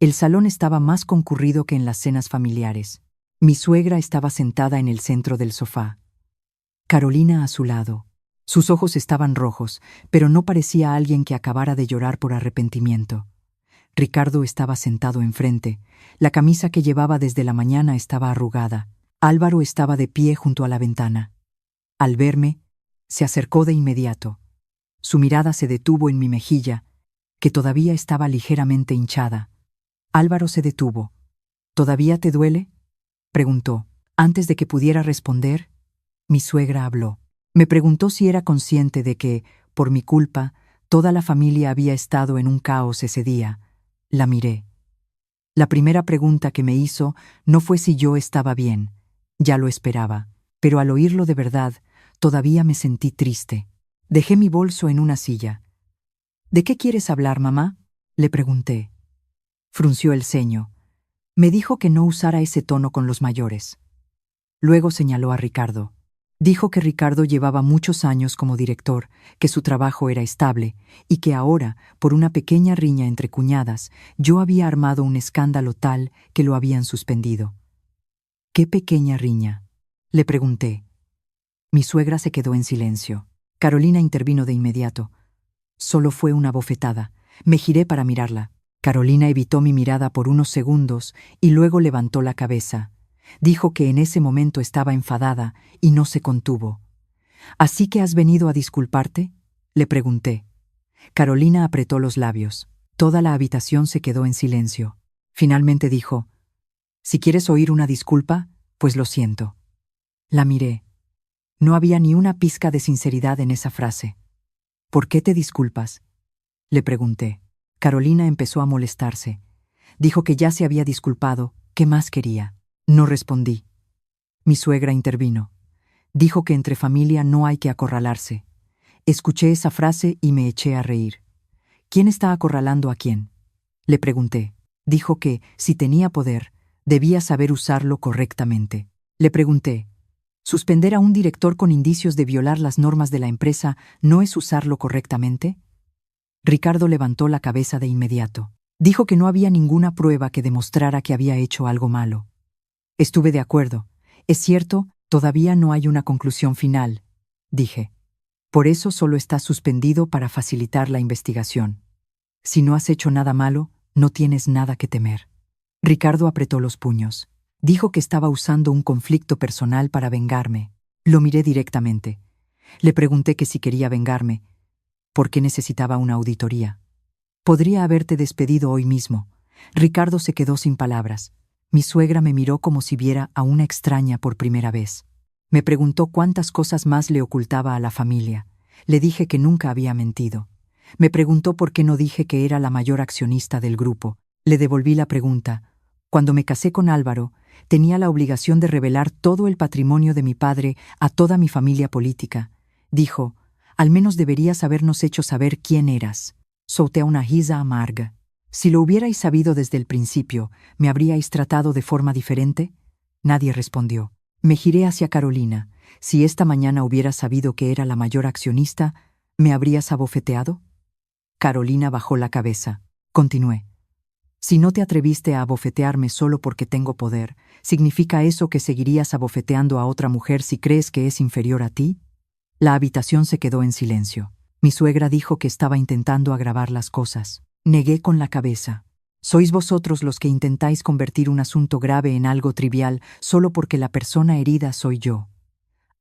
El salón estaba más concurrido que en las cenas familiares. Mi suegra estaba sentada en el centro del sofá. Carolina a su lado. Sus ojos estaban rojos, pero no parecía alguien que acabara de llorar por arrepentimiento. Ricardo estaba sentado enfrente. La camisa que llevaba desde la mañana estaba arrugada. Álvaro estaba de pie junto a la ventana. Al verme, se acercó de inmediato. Su mirada se detuvo en mi mejilla, que todavía estaba ligeramente hinchada. Álvaro se detuvo. ¿Todavía te duele?, preguntó. Antes de que pudiera responder, mi suegra habló. Me preguntó si era consciente de que, por mi culpa, toda la familia había estado en un caos ese día. La miré. La primera pregunta que me hizo no fue si yo estaba bien. Ya lo esperaba. Pero al oírlo de verdad, todavía me sentí triste. Dejé mi bolso en una silla. ¿De qué quieres hablar, mamá?, le pregunté. Frunció el ceño. Me dijo que no usara ese tono con los mayores. Luego señaló a Ricardo. Dijo que Ricardo llevaba muchos años como director, que su trabajo era estable y que ahora, por una pequeña riña entre cuñadas, yo había armado un escándalo tal que lo habían suspendido. ¿Qué pequeña riña?, le pregunté. Mi suegra se quedó en silencio. Carolina intervino de inmediato. Solo fue una bofetada. Me giré para mirarla. Carolina evitó mi mirada por unos segundos y luego levantó la cabeza. Dijo que en ese momento estaba enfadada y no se contuvo. ¿Así que has venido a disculparte?, le pregunté. Carolina apretó los labios. Toda la habitación se quedó en silencio. Finalmente dijo: si quieres oír una disculpa, pues lo siento. La miré. No había ni una pizca de sinceridad en esa frase. ¿Por qué te disculpas?, le pregunté. Carolina empezó a molestarse. Dijo que ya se había disculpado. ¿Qué más quería? No respondí. Mi suegra intervino. Dijo que entre familia no hay que acorralarse. Escuché esa frase y me eché a reír. ¿Quién está acorralando a quién?, le pregunté. Dijo que, si tenía poder, debía saber usarlo correctamente. Le pregunté: ¿suspender a un director con indicios de violar las normas de la empresa no es usarlo correctamente? Ricardo levantó la cabeza de inmediato. Dijo que no había ninguna prueba que demostrara que había hecho algo malo. Estuve de acuerdo. Es cierto, todavía no hay una conclusión final, dije. Por eso solo estás suspendido para facilitar la investigación. Si no has hecho nada malo, no tienes nada que temer. Ricardo apretó los puños. Dijo que estaba usando un conflicto personal para vengarme. Lo miré directamente. Le pregunté que si quería vengarme, ¿por qué necesitaba una auditoría? Podría haberte despedido hoy mismo. Ricardo se quedó sin palabras. Mi suegra me miró como si viera a una extraña por primera vez. Me preguntó cuántas cosas más le ocultaba a la familia. Le dije que nunca había mentido. Me preguntó por qué no dije que era la mayor accionista del grupo. Le devolví la pregunta. Cuando me casé con Álvaro, tenía la obligación de revelar todo el patrimonio de mi padre a toda mi familia política. Dijo, al menos deberías habernos hecho saber quién eras. Solté una risa amarga. Si lo hubierais sabido desde el principio, ¿me habríais tratado de forma diferente? Nadie respondió. Me giré hacia Carolina. Si esta mañana hubieras sabido que era la mayor accionista, ¿me habrías abofeteado? Carolina bajó la cabeza. Continué. Si no te atreviste a abofetearme solo porque tengo poder, ¿significa eso que seguirías abofeteando a otra mujer si crees que es inferior a ti? La habitación se quedó en silencio. Mi suegra dijo que estaba intentando agravar las cosas. Negué con la cabeza. Sois vosotros los que intentáis convertir un asunto grave en algo trivial solo porque la persona herida soy yo.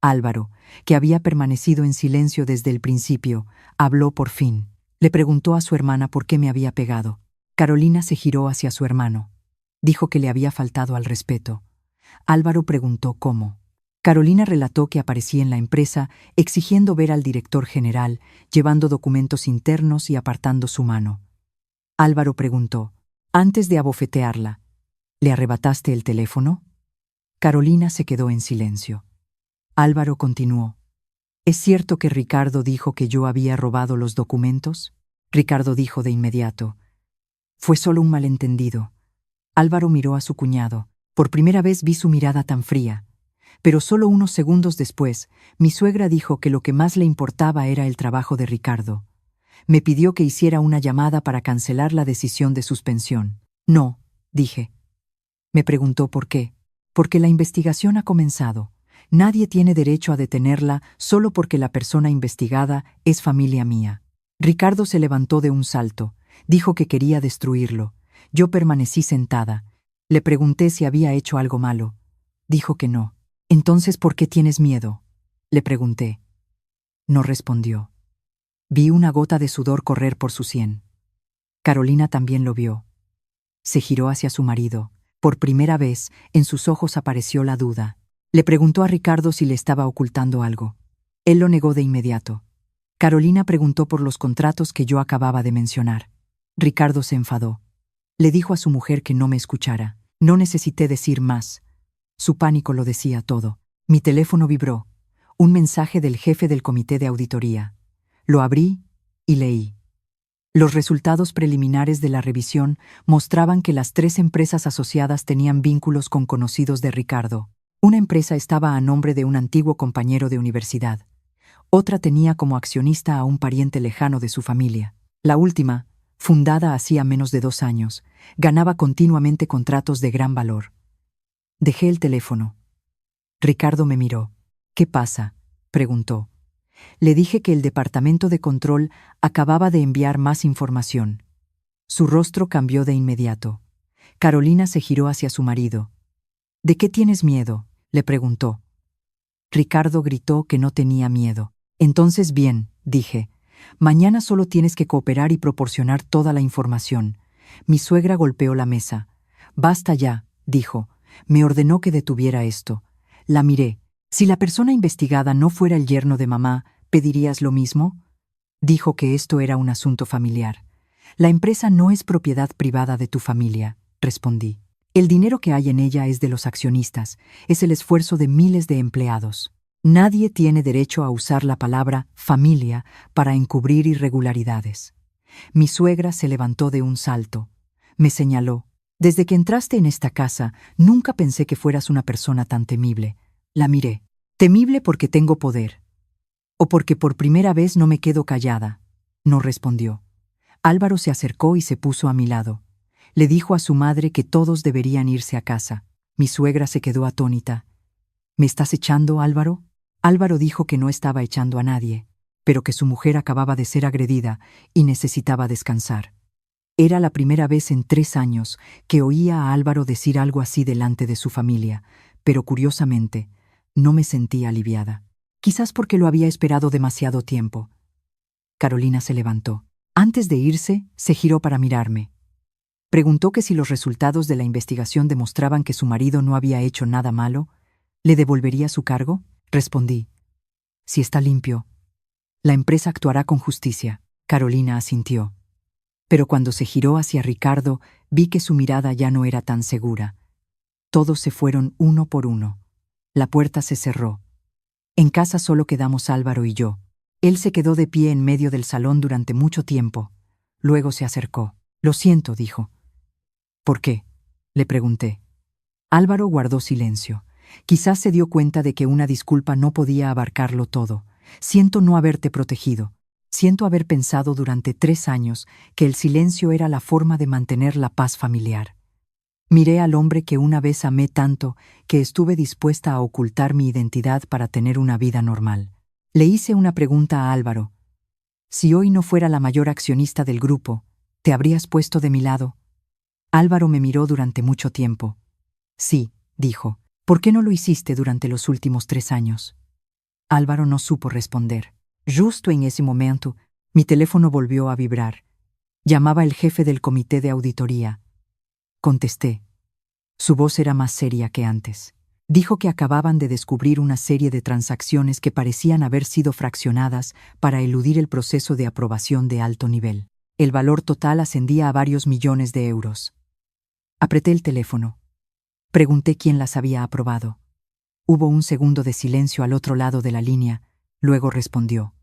Álvaro, que había permanecido en silencio desde el principio, habló por fin. Le preguntó a su hermana por qué me había pegado. Carolina se giró hacia su hermano. Dijo que le había faltado al respeto. Álvaro preguntó cómo. Carolina relató que aparecía en la empresa exigiendo ver al director general, llevando documentos internos y apartando su mano. Álvaro preguntó, antes de abofetearla, ¿le arrebataste el teléfono? Carolina se quedó en silencio. Álvaro continuó. ¿Es cierto que Ricardo dijo que yo había robado los documentos? Ricardo dijo de inmediato. Fue solo un malentendido. Álvaro miró a su cuñado. Por primera vez vi su mirada tan fría. Pero solo unos segundos después, mi suegra dijo que lo que más le importaba era el trabajo de Ricardo. Me pidió que hiciera una llamada para cancelar la decisión de suspensión. No, dije. Me preguntó por qué. Porque la investigación ha comenzado. Nadie tiene derecho a detenerla solo porque la persona investigada es familia mía. Ricardo se levantó de un salto. Dijo que quería destruirlo. Yo permanecí sentada. Le pregunté si había hecho algo malo. Dijo que no. «Entonces, ¿por qué tienes miedo?», le pregunté. No respondió. Vi una gota de sudor correr por su sien. Carolina también lo vio. Se giró hacia su marido. Por primera vez, en sus ojos apareció la duda. Le preguntó a Ricardo si le estaba ocultando algo. Él lo negó de inmediato. Carolina preguntó por los contratos que yo acababa de mencionar. Ricardo se enfadó. Le dijo a su mujer que no me escuchara. No necesité decir más. Su pánico lo decía todo. Mi teléfono vibró. Un mensaje del jefe del comité de auditoría. Lo abrí y leí. Los resultados preliminares de la revisión mostraban que las 3 empresas asociadas tenían vínculos con conocidos de Ricardo. Una empresa estaba a nombre de un antiguo compañero de universidad. Otra tenía como accionista a un pariente lejano de su familia. La última, fundada hacía menos de 2 años, ganaba continuamente contratos de gran valor. Dejé el teléfono. Ricardo me miró. «¿Qué pasa?», preguntó. Le dije que el departamento de control acababa de enviar más información. Su rostro cambió de inmediato. Carolina se giró hacia su marido. «¿De qué tienes miedo?», le preguntó. Ricardo gritó que no tenía miedo. «Entonces bien», dije. «Mañana solo tienes que cooperar y proporcionar toda la información». Mi suegra golpeó la mesa. «Basta ya», dijo. Me ordenó que detuviera esto. La miré. «Si la persona investigada no fuera el yerno de mamá, ¿pedirías lo mismo?». Dijo que esto era un asunto familiar. «La empresa no es propiedad privada de tu familia», respondí. «El dinero que hay en ella es de los accionistas, es el esfuerzo de miles de empleados. Nadie tiene derecho a usar la palabra familia para encubrir irregularidades». Mi suegra se levantó de un salto. Me señaló. «Desde que entraste en esta casa, nunca pensé que fueras una persona tan temible». La miré. «¿Temible porque tengo poder? ¿O porque por primera vez no me quedo callada?». No respondió. Álvaro se acercó y se puso a mi lado. Le dijo a su madre que todos deberían irse a casa. Mi suegra se quedó atónita. «¿Me estás echando, Álvaro?». Álvaro dijo que no estaba echando a nadie. pero que su mujer acababa de ser agredida y necesitaba descansar. Era la primera vez en 3 años que oía a Álvaro decir algo así delante de su familia, pero curiosamente, no me sentía aliviada. Quizás porque lo había esperado demasiado tiempo. Carolina se levantó. Antes de irse, se giró para mirarme. Preguntó que si los resultados de la investigación demostraban que su marido no había hecho nada malo, ¿le devolvería su cargo? Respondí. Si está limpio, la empresa actuará con justicia. Carolina asintió. Pero cuando se giró hacia Ricardo, vi que su mirada ya no era tan segura. Todos se fueron uno por uno. La puerta se cerró. En casa solo quedamos Álvaro y yo. Él se quedó de pie en medio del salón durante mucho tiempo. Luego se acercó. Lo siento, dijo. ¿Por qué?, le pregunté. Álvaro guardó silencio. Quizás se dio cuenta de que una disculpa no podía abarcarlo todo. Siento no haberte protegido. Siento haber pensado durante 3 años que el silencio era la forma de mantener la paz familiar. Miré al hombre que una vez amé tanto que estuve dispuesta a ocultar mi identidad para tener una vida normal. Le hice una pregunta a Álvaro. Si hoy no fuera la mayor accionista del grupo, ¿te habrías puesto de mi lado? Álvaro me miró durante mucho tiempo. Sí, dijo. ¿Por qué no lo hiciste durante los últimos 3 años? Álvaro no supo responder. Justo en ese momento, mi teléfono volvió a vibrar. Llamaba el jefe del comité de auditoría. Contesté. Su voz era más seria que antes. Dijo que acababan de descubrir una serie de transacciones que parecían haber sido fraccionadas para eludir el proceso de aprobación de alto nivel. El valor total ascendía a varios millones de euros. Apreté el teléfono. Pregunté quién las había aprobado. Hubo un segundo de silencio al otro lado de la línea, luego respondió.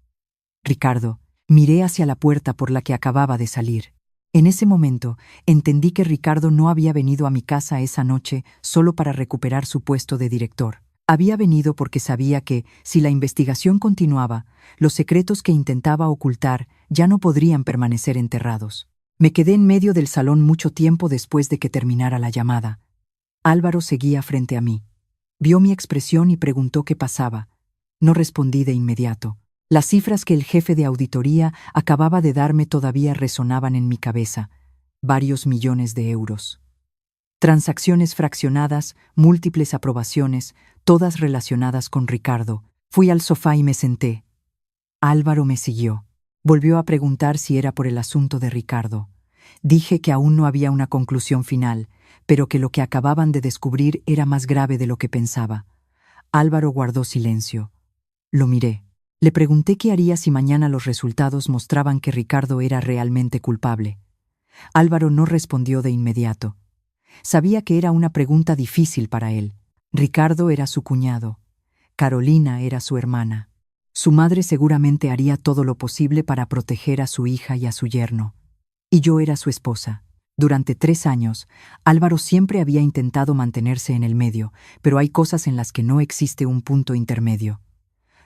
Ricardo. Miré hacia la puerta por la que acababa de salir. En ese momento, entendí que Ricardo no había venido a mi casa esa noche solo para recuperar su puesto de director. Había venido porque sabía que, si la investigación continuaba, los secretos que intentaba ocultar ya no podrían permanecer enterrados. Me quedé en medio del salón mucho tiempo después de que terminara la llamada. Álvaro seguía frente a mí. Vio mi expresión y preguntó qué pasaba. No respondí de inmediato. Las cifras que el jefe de auditoría acababa de darme todavía resonaban en mi cabeza. Varios millones de euros. Transacciones fraccionadas, múltiples aprobaciones, todas relacionadas con Ricardo. Fui al sofá y me senté. Álvaro me siguió. Volvió a preguntar si era por el asunto de Ricardo. Dije que aún no había una conclusión final, pero que lo que acababan de descubrir era más grave de lo que pensaba. Álvaro guardó silencio. Lo miré. Le pregunté qué haría si mañana los resultados mostraban que Ricardo era realmente culpable. Álvaro no respondió de inmediato. Sabía que era una pregunta difícil para él. Ricardo era su cuñado. Carolina era su hermana. Su madre seguramente haría todo lo posible para proteger a su hija y a su yerno. Y yo era su esposa. Durante 3 años, Álvaro siempre había intentado mantenerse en el medio, pero hay cosas en las que no existe un punto intermedio.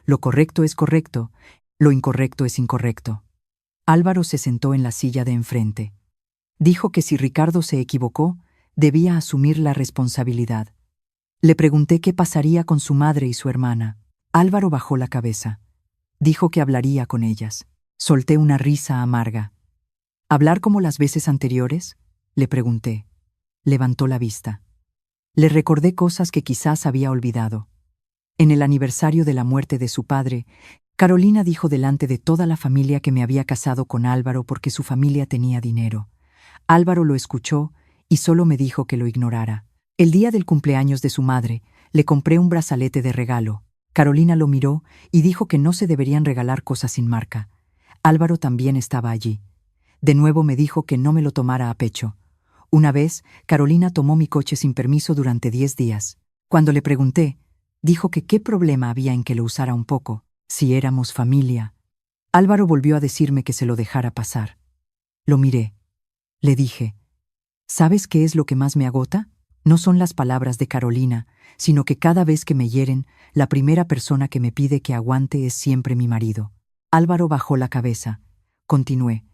Lo correcto es correcto, lo incorrecto es incorrecto. Álvaro se sentó en la silla de enfrente. Dijo que si Ricardo se equivocó, debía asumir la responsabilidad. Le pregunté qué pasaría con su madre y su hermana. Álvaro bajó la cabeza. Dijo que hablaría con ellas. Solté una risa amarga. ¿Hablar como las veces anteriores?, le pregunté. Levantó la vista. Le recordé cosas que quizás había olvidado. En el aniversario de la muerte de su padre, Carolina dijo delante de toda la familia que me había casado con Álvaro porque su familia tenía dinero. Álvaro lo escuchó y solo me dijo que lo ignorara. El día del cumpleaños de su madre, le compré un brazalete de regalo. Carolina lo miró y dijo que no se deberían regalar cosas sin marca. Álvaro también estaba allí. De nuevo me dijo que no me lo tomara a pecho. Una vez, Carolina tomó mi coche sin permiso durante 10 días. Cuando le pregunté, dijo que qué problema había en que lo usara un poco, si éramos familia. Álvaro volvió a decirme que se lo dejara pasar. Lo miré. Le dije, ¿sabes qué es lo que más me agota? No son las palabras de Carolina, sino que cada vez que me hieren, la primera persona que me pide que aguante es siempre mi marido. Álvaro bajó la cabeza. Continué.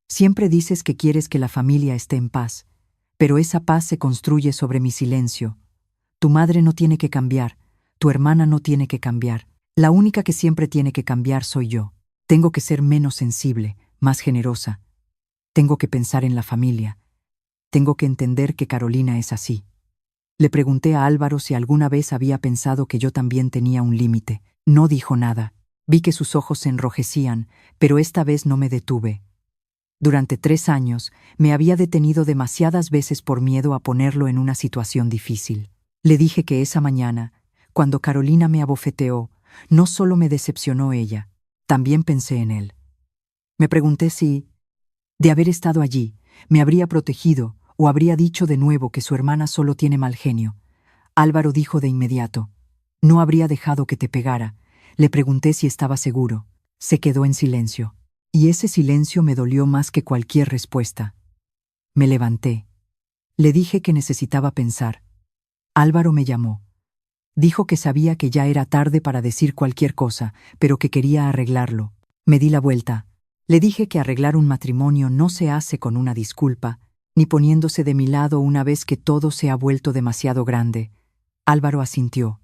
Siempre dices que quieres que la familia esté en paz, pero esa paz se construye sobre mi silencio. Tu madre no tiene que cambiar, tu hermana no tiene que cambiar. La única que siempre tiene que cambiar soy yo. Tengo que ser menos sensible, más generosa. Tengo que pensar en la familia. Tengo que entender que Carolina es así. Le pregunté a Álvaro si alguna vez había pensado que yo también tenía un límite. No dijo nada. Vi que sus ojos se enrojecían, pero esta vez no me detuve. Durante 3 años me había detenido demasiadas veces por miedo a ponerlo en una situación difícil. Le dije que esa mañana, cuando Carolina me abofeteó, no solo me decepcionó ella, también pensé en él. Me pregunté si, de haber estado allí, me habría protegido o habría dicho de nuevo que su hermana solo tiene mal genio. Álvaro dijo de inmediato: no habría dejado que te pegara. Le pregunté si estaba seguro. Se quedó en silencio. Y ese silencio me dolió más que cualquier respuesta. Me levanté. Le dije que necesitaba pensar. Álvaro me llamó. Dijo que sabía que ya era tarde para decir cualquier cosa, pero que quería arreglarlo. Me di la vuelta. Le dije que arreglar un matrimonio no se hace con una disculpa, ni poniéndose de mi lado una vez que todo se ha vuelto demasiado grande. Álvaro asintió.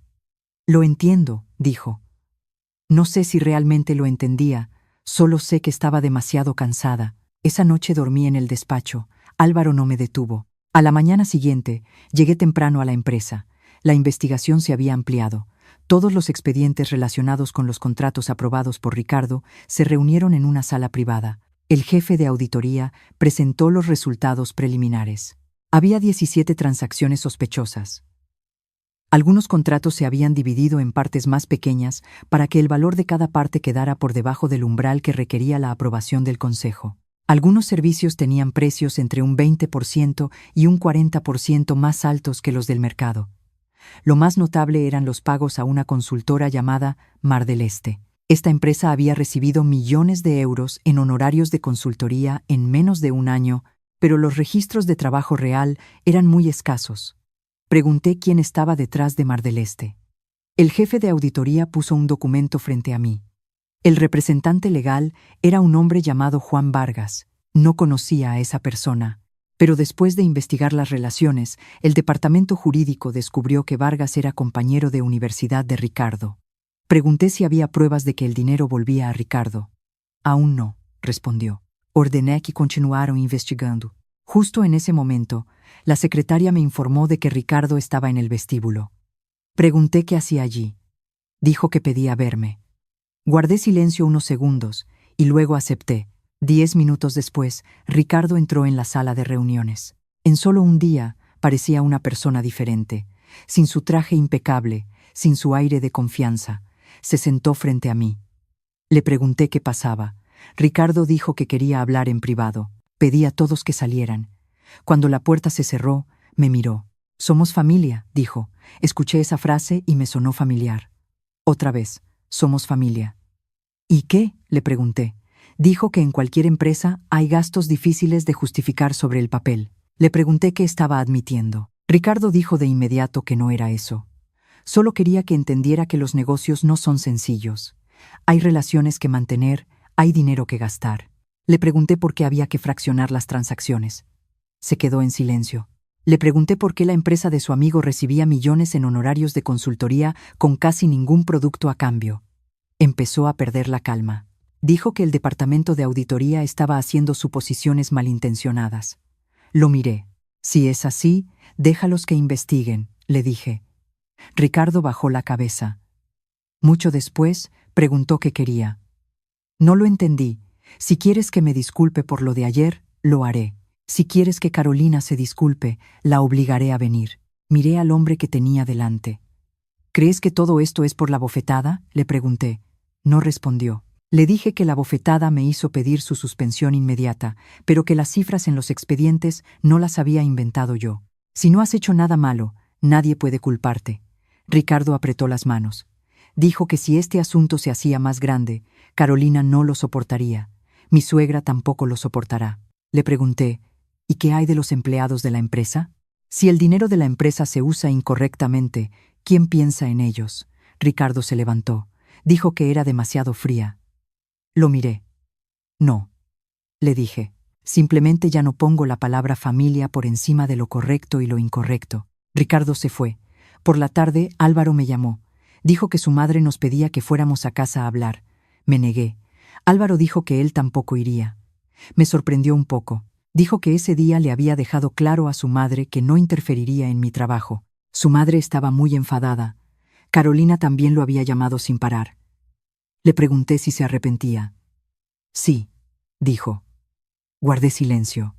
Lo entiendo, dijo. No sé si realmente lo entendía, solo sé que estaba demasiado cansada. Esa noche dormí en el despacho. Álvaro no me detuvo. A la mañana siguiente, llegué temprano a la empresa. La investigación se había ampliado. Todos los expedientes relacionados con los contratos aprobados por Ricardo se reunieron en una sala privada. El jefe de auditoría presentó los resultados preliminares. Había 17 transacciones sospechosas. Algunos contratos se habían dividido en partes más pequeñas para que el valor de cada parte quedara por debajo del umbral que requería la aprobación del Consejo. Algunos servicios tenían precios entre un 20% y un 40% más altos que los del mercado. Lo más notable eran los pagos a una consultora llamada Mar del Este. Esta empresa había recibido millones de euros en honorarios de consultoría en menos de un año, pero los registros de trabajo real eran muy escasos. Pregunté quién estaba detrás de Mar del Este. El jefe de auditoría puso un documento frente a mí. El representante legal era un hombre llamado Juan Vargas. No conocía a esa persona, pero después de investigar las relaciones, el departamento jurídico descubrió que Vargas era compañero de universidad de Ricardo. Pregunté si había pruebas de que el dinero volvía a Ricardo. Aún no, respondió. Ordené que continuaran investigando. Justo en ese momento, la secretaria me informó de que Ricardo estaba en el vestíbulo. Pregunté qué hacía allí. Dijo que pedía verme. Guardé silencio unos segundos y luego acepté. 10 minutos después, Ricardo entró en la sala de reuniones. En solo un día, parecía una persona diferente, sin su traje impecable, sin su aire de confianza. Se sentó frente a mí. Le pregunté qué pasaba. Ricardo dijo que quería hablar en privado. Pedí a todos que salieran. Cuando la puerta se cerró, me miró. «Somos familia», dijo. Escuché esa frase y me sonó familiar. Otra vez, «Somos familia». «¿Y qué?», le pregunté. Dijo que en cualquier empresa hay gastos difíciles de justificar sobre el papel. Le pregunté qué estaba admitiendo. Ricardo dijo de inmediato que no era eso. Solo quería que entendiera que los negocios no son sencillos. Hay relaciones que mantener, hay dinero que gastar. Le pregunté por qué había que fraccionar las transacciones. Se quedó en silencio. Le pregunté por qué la empresa de su amigo recibía millones en honorarios de consultoría con casi ningún producto a cambio. Empezó a perder la calma. Dijo que el departamento de auditoría estaba haciendo suposiciones malintencionadas. Lo miré. «Si es así, déjalos que investiguen», le dije. Ricardo bajó la cabeza. Mucho después, preguntó qué quería. «No lo entendí. Si quieres que me disculpe por lo de ayer, lo haré. Si quieres que Carolina se disculpe, la obligaré a venir». Miré al hombre que tenía delante. «¿Crees que todo esto es por la bofetada?», le pregunté. No respondió. Le dije que la bofetada me hizo pedir su suspensión inmediata, pero que las cifras en los expedientes no las había inventado yo. «Si no has hecho nada malo, nadie puede culparte». Ricardo apretó las manos. Dijo que si este asunto se hacía más grande, Carolina no lo soportaría. Mi suegra tampoco lo soportará. Le pregunté, «¿Y qué hay de los empleados de la empresa? Si el dinero de la empresa se usa incorrectamente, ¿quién piensa en ellos?». Ricardo se levantó. Dijo que era demasiado fría. Lo miré. «No», le dije. «Simplemente ya no pongo la palabra familia por encima de lo correcto y lo incorrecto». Ricardo se fue. Por la tarde, Álvaro me llamó. Dijo que su madre nos pedía que fuéramos a casa a hablar. Me negué. Álvaro dijo que él tampoco iría. Me sorprendió un poco. Dijo que ese día le había dejado claro a su madre que no interferiría en mi trabajo. Su madre estaba muy enfadada. Carolina también lo había llamado sin parar. Le pregunté si se arrepentía. Sí, dijo. Guardé silencio.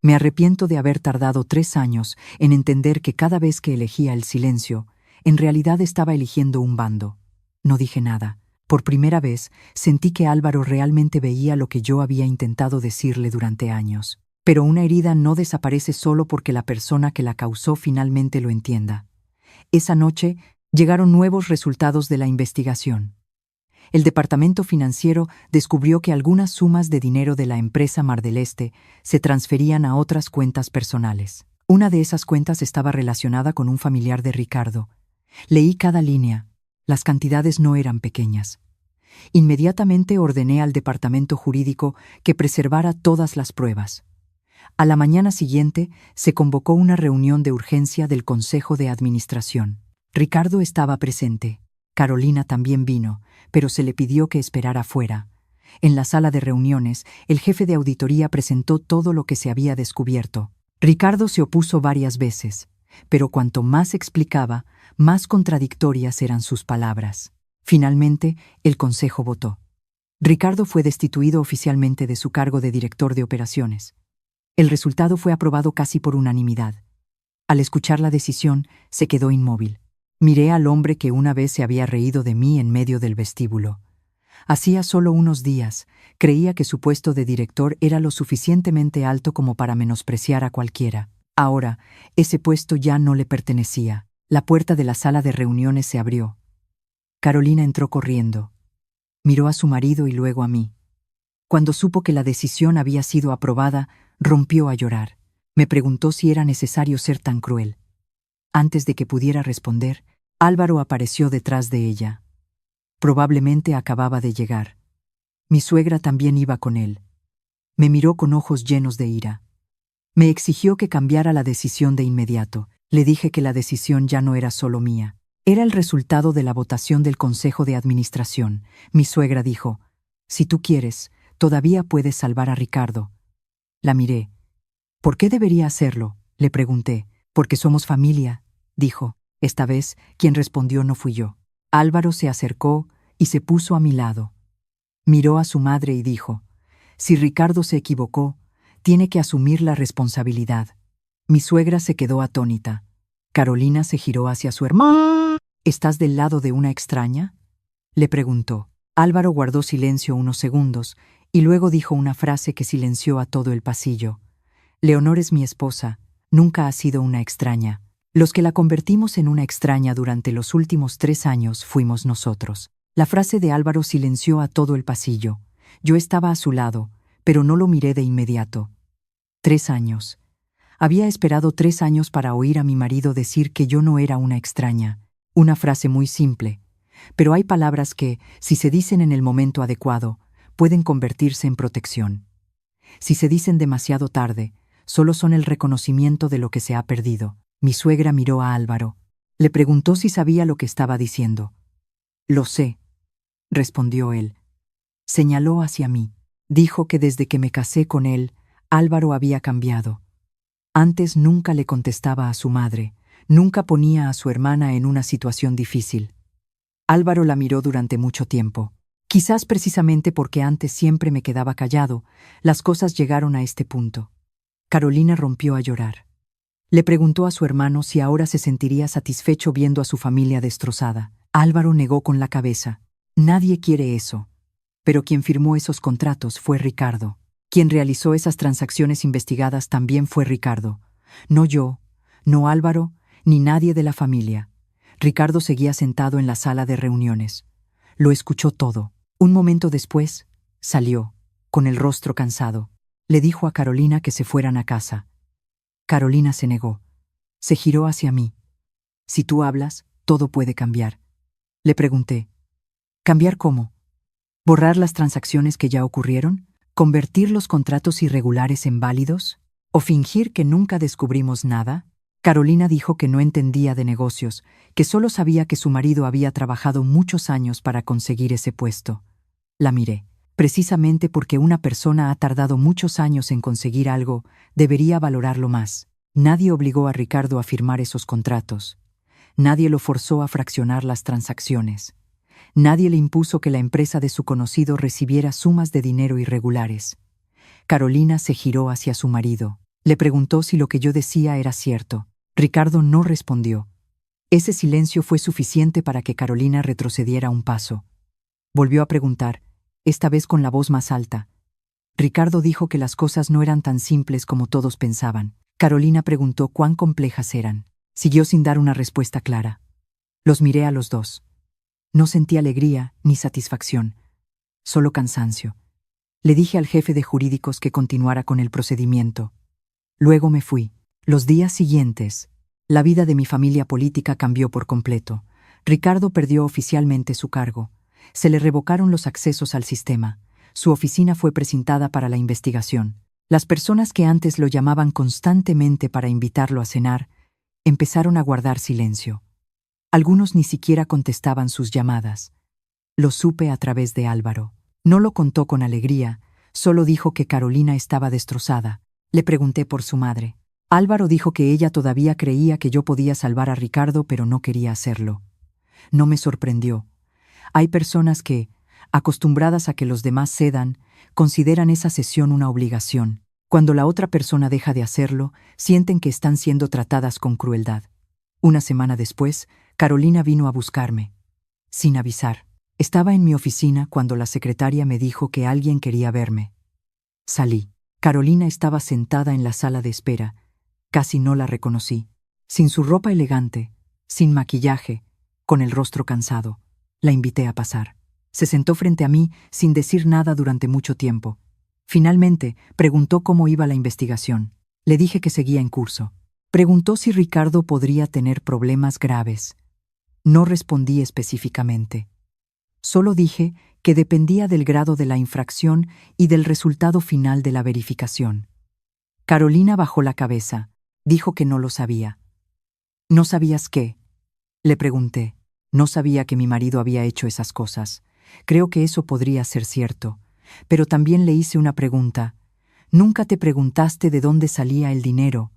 Me arrepiento de haber tardado 3 años en entender que cada vez que elegía el silencio, en realidad estaba eligiendo un bando. No dije nada. Por primera vez, sentí que Álvaro realmente veía lo que yo había intentado decirle durante años. Pero una herida no desaparece solo porque la persona que la causó finalmente lo entienda. Esa noche llegaron nuevos resultados de la investigación. El departamento financiero descubrió que algunas sumas de dinero de la empresa Mar del Este se transferían a otras cuentas personales. Una de esas cuentas estaba relacionada con un familiar de Ricardo. Leí cada línea. Las cantidades no eran pequeñas. Inmediatamente ordené al departamento jurídico que preservara todas las pruebas. A la mañana siguiente se convocó una reunión de urgencia del Consejo de Administración. Ricardo estaba presente. Carolina también vino, pero se le pidió que esperara fuera. En la sala de reuniones, el jefe de auditoría presentó todo lo que se había descubierto. Ricardo se opuso varias veces, pero cuanto más explicaba, más contradictorias eran sus palabras. Finalmente, el consejo votó. Ricardo fue destituido oficialmente de su cargo de director de operaciones. El resultado fue aprobado casi por unanimidad. Al escuchar la decisión, se quedó inmóvil. Miré al hombre que una vez se había reído de mí en medio del vestíbulo. Hacía solo unos días, creía que su puesto de director era lo suficientemente alto como para menospreciar a cualquiera. Ahora, ese puesto ya no le pertenecía. La puerta de la sala de reuniones se abrió. Carolina entró corriendo. Miró a su marido y luego a mí. Cuando supo que la decisión había sido aprobada, rompió a llorar. Me preguntó si era necesario ser tan cruel. Antes de que pudiera responder, Álvaro apareció detrás de ella. Probablemente acababa de llegar. Mi suegra también iba con él. Me miró con ojos llenos de ira. Me exigió que cambiara la decisión de inmediato. Le dije que la decisión ya no era solo mía. Era el resultado de la votación del Consejo de Administración. Mi suegra dijo, «Si tú quieres, todavía puedes salvar a Ricardo». La miré. «¿Por qué debería hacerlo?», le pregunté. «Porque somos familia», dijo. Esta vez, quien respondió no fui yo. Álvaro se acercó y se puso a mi lado. Miró a su madre y dijo, «Si Ricardo se equivocó, tiene que asumir la responsabilidad». Mi suegra se quedó atónita. Carolina se giró hacia su hermano. «¿Estás del lado de una extraña?», le preguntó. Álvaro guardó silencio unos segundos y luego dijo una frase que silenció a todo el pasillo. «Leonor es mi esposa, nunca ha sido una extraña. Los que la convertimos en una extraña durante los últimos 3 años fuimos nosotros». La frase de Álvaro silenció a todo el pasillo. Yo estaba a su lado, pero no lo miré de inmediato. 3 años. Había esperado 3 años para oír a mi marido decir que yo no era una extraña. Una frase muy simple. Pero hay palabras que, si se dicen en el momento adecuado, pueden convertirse en protección. Si se dicen demasiado tarde, solo son el reconocimiento de lo que se ha perdido. Mi suegra miró a Álvaro. Le preguntó si sabía lo que estaba diciendo. «Lo sé», respondió él. Señaló hacia mí. Dijo que desde que me casé con él, Álvaro había cambiado. Antes nunca le contestaba a su madre, nunca ponía a su hermana en una situación difícil. Álvaro la miró durante mucho tiempo. Quizás precisamente porque antes siempre me quedaba callado, las cosas llegaron a este punto. Carolina rompió a llorar. Le preguntó a su hermano si ahora se sentiría satisfecho viendo a su familia destrozada. Álvaro negó con la cabeza. «Nadie quiere eso». Pero quien firmó esos contratos fue Ricardo. Quien realizó esas transacciones investigadas también fue Ricardo. No yo, no Álvaro, ni nadie de la familia. Ricardo seguía sentado en la sala de reuniones. Lo escuchó todo. Un momento después, salió, con el rostro cansado. Le dijo a Carolina que se fueran a casa. Carolina se negó. Se giró hacia mí. «Si tú hablas, todo puede cambiar». Le pregunté. «¿Cambiar cómo? ¿Borrar las transacciones que ya ocurrieron? ¿Convertir los contratos irregulares en válidos? ¿O fingir que nunca descubrimos nada?» Carolina dijo que no entendía de negocios, que solo sabía que su marido había trabajado muchos años para conseguir ese puesto. La miré. Precisamente porque una persona ha tardado muchos años en conseguir algo, debería valorarlo más. Nadie obligó a Ricardo a firmar esos contratos. Nadie lo forzó a fraccionar las transacciones. Nadie le impuso que la empresa de su conocido recibiera sumas de dinero irregulares. Carolina se giró hacia su marido. Le preguntó si lo que yo decía era cierto. Ricardo no respondió. Ese silencio fue suficiente para que Carolina retrocediera un paso. Volvió a preguntar, esta vez con la voz más alta. Ricardo dijo que las cosas no eran tan simples como todos pensaban. Carolina preguntó cuán complejas eran. Siguió sin dar una respuesta clara. Los miré a los dos. No sentí alegría ni satisfacción, solo cansancio. Le dije al jefe de jurídicos que continuara con el procedimiento. Luego me fui. Los días siguientes, la vida de mi familia política cambió por completo. Ricardo perdió oficialmente su cargo. Se le revocaron los accesos al sistema. Su oficina fue precintada para la investigación. Las personas que antes lo llamaban constantemente para invitarlo a cenar, empezaron a guardar silencio. Algunos ni siquiera contestaban sus llamadas. Lo supe a través de Álvaro. No lo contó con alegría, solo dijo que Carolina estaba destrozada. Le pregunté por su madre. Álvaro dijo que ella todavía creía que yo podía salvar a Ricardo, pero no quería hacerlo. No me sorprendió. Hay personas que, acostumbradas a que los demás cedan, consideran esa cesión una obligación. Cuando la otra persona deja de hacerlo, sienten que están siendo tratadas con crueldad. Una semana después, Carolina vino a buscarme. Sin avisar. Estaba en mi oficina cuando la secretaria me dijo que alguien quería verme. Salí. Carolina estaba sentada en la sala de espera. Casi no la reconocí. Sin su ropa elegante, sin maquillaje, con el rostro cansado. La invité a pasar. Se sentó frente a mí sin decir nada durante mucho tiempo. Finalmente, preguntó cómo iba la investigación. Le dije que seguía en curso. Preguntó si Ricardo podría tener problemas graves. No respondí específicamente. Solo dije que dependía del grado de la infracción y del resultado final de la verificación. Carolina bajó la cabeza. Dijo que no lo sabía. ¿No sabías qué? Le pregunté. No sabía que mi marido había hecho esas cosas. Creo que eso podría ser cierto. Pero también le hice una pregunta. ¿Nunca te preguntaste de dónde salía el dinero?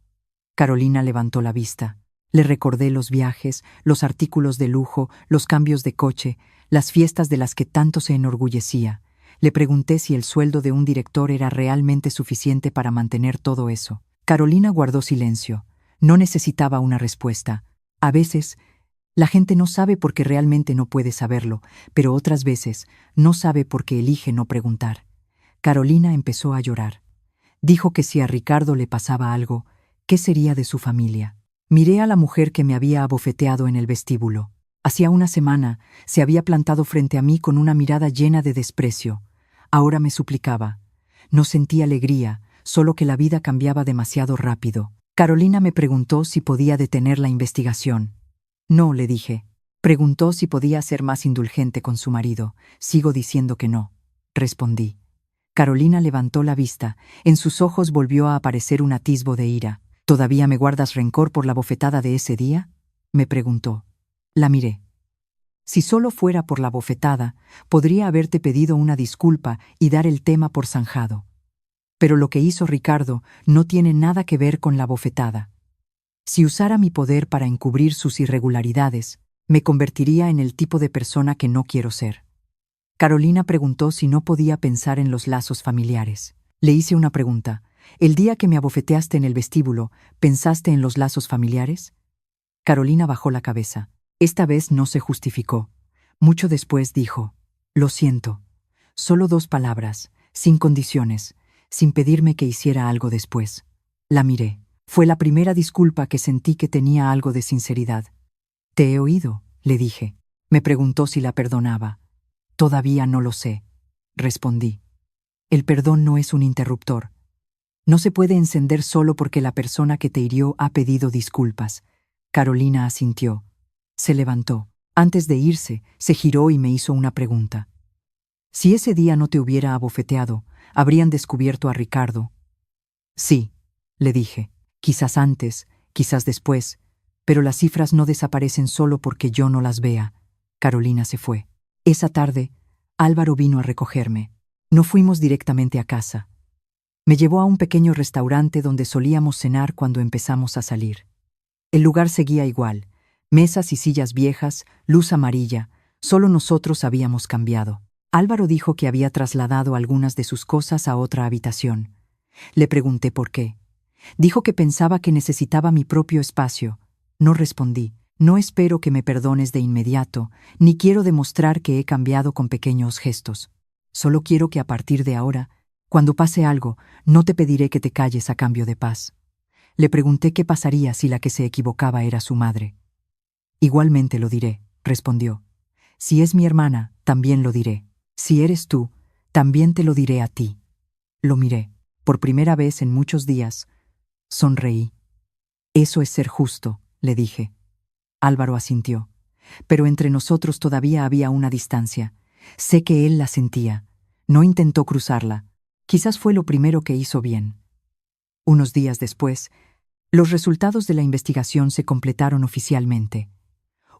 Carolina levantó la vista. Le recordé los viajes, los artículos de lujo, los cambios de coche, las fiestas de las que tanto se enorgullecía. Le pregunté si el sueldo de un director era realmente suficiente para mantener todo eso. Carolina guardó silencio. No necesitaba una respuesta. A veces, la gente no sabe porque realmente no puede saberlo, pero otras veces no sabe porque elige no preguntar. Carolina empezó a llorar. Dijo que si a Ricardo le pasaba algo, ¿qué sería de su familia? Miré a la mujer que me había abofeteado en el vestíbulo. Hacía una semana se había plantado frente a mí con una mirada llena de desprecio. Ahora me suplicaba. No sentí alegría, solo que la vida cambiaba demasiado rápido. Carolina me preguntó si podía detener la investigación. No, le dije. Preguntó si podía ser más indulgente con su marido. Sigo diciendo que no, respondí. Carolina levantó la vista. En sus ojos volvió a aparecer un atisbo de ira. ¿Todavía me guardas rencor por la bofetada de ese día?, me preguntó. La miré. Si solo fuera por la bofetada, podría haberte pedido una disculpa y dar el tema por zanjado. Pero lo que hizo Ricardo no tiene nada que ver con la bofetada. Si usara mi poder para encubrir sus irregularidades, me convertiría en el tipo de persona que no quiero ser. Carolina preguntó si no podía pensar en los lazos familiares. Le hice una pregunta. ¿El día que me abofeteaste en el vestíbulo, pensaste en los lazos familiares? Carolina bajó la cabeza. Esta vez no se justificó. Mucho después dijo, lo siento. Solo 2 palabras, sin condiciones, sin pedirme que hiciera algo después. La miré. Fue la primera disculpa que sentí que tenía algo de sinceridad. Te he oído, le dije. Me preguntó si la perdonaba. Todavía no lo sé, respondí. El perdón no es un interruptor. No se puede encender solo porque la persona que te hirió ha pedido disculpas. Carolina asintió. Se levantó. Antes de irse, se giró y me hizo una pregunta. Si ese día no te hubiera abofeteado, ¿habrían descubierto a Ricardo? Sí, le dije. Quizás antes, quizás después, pero las cifras no desaparecen solo porque yo no las vea. Carolina se fue. Esa tarde, Álvaro vino a recogerme. No fuimos directamente a casa. Me llevó a un pequeño restaurante donde solíamos cenar cuando empezamos a salir. El lugar seguía igual, mesas y sillas viejas, luz amarilla, solo nosotros habíamos cambiado. Álvaro dijo que había trasladado algunas de sus cosas a otra habitación. Le pregunté por qué. Dijo que pensaba que necesitaba mi propio espacio. No respondí. No espero que me perdones de inmediato, ni quiero demostrar que he cambiado con pequeños gestos. Solo quiero que a partir de ahora, cuando pase algo, no te pediré que te calles a cambio de paz. Le pregunté qué pasaría si la que se equivocaba era su madre. Igualmente lo diré, respondió. Si es mi hermana, también lo diré. Si eres tú, también te lo diré a ti. Lo miré. Por primera vez en muchos días, sonreí. Eso es ser justo, le dije. Álvaro asintió. Pero entre nosotros todavía había una distancia. Sé que él la sentía. No intentó cruzarla. Quizás fue lo primero que hizo bien. Unos días después, los resultados de la investigación se completaron oficialmente.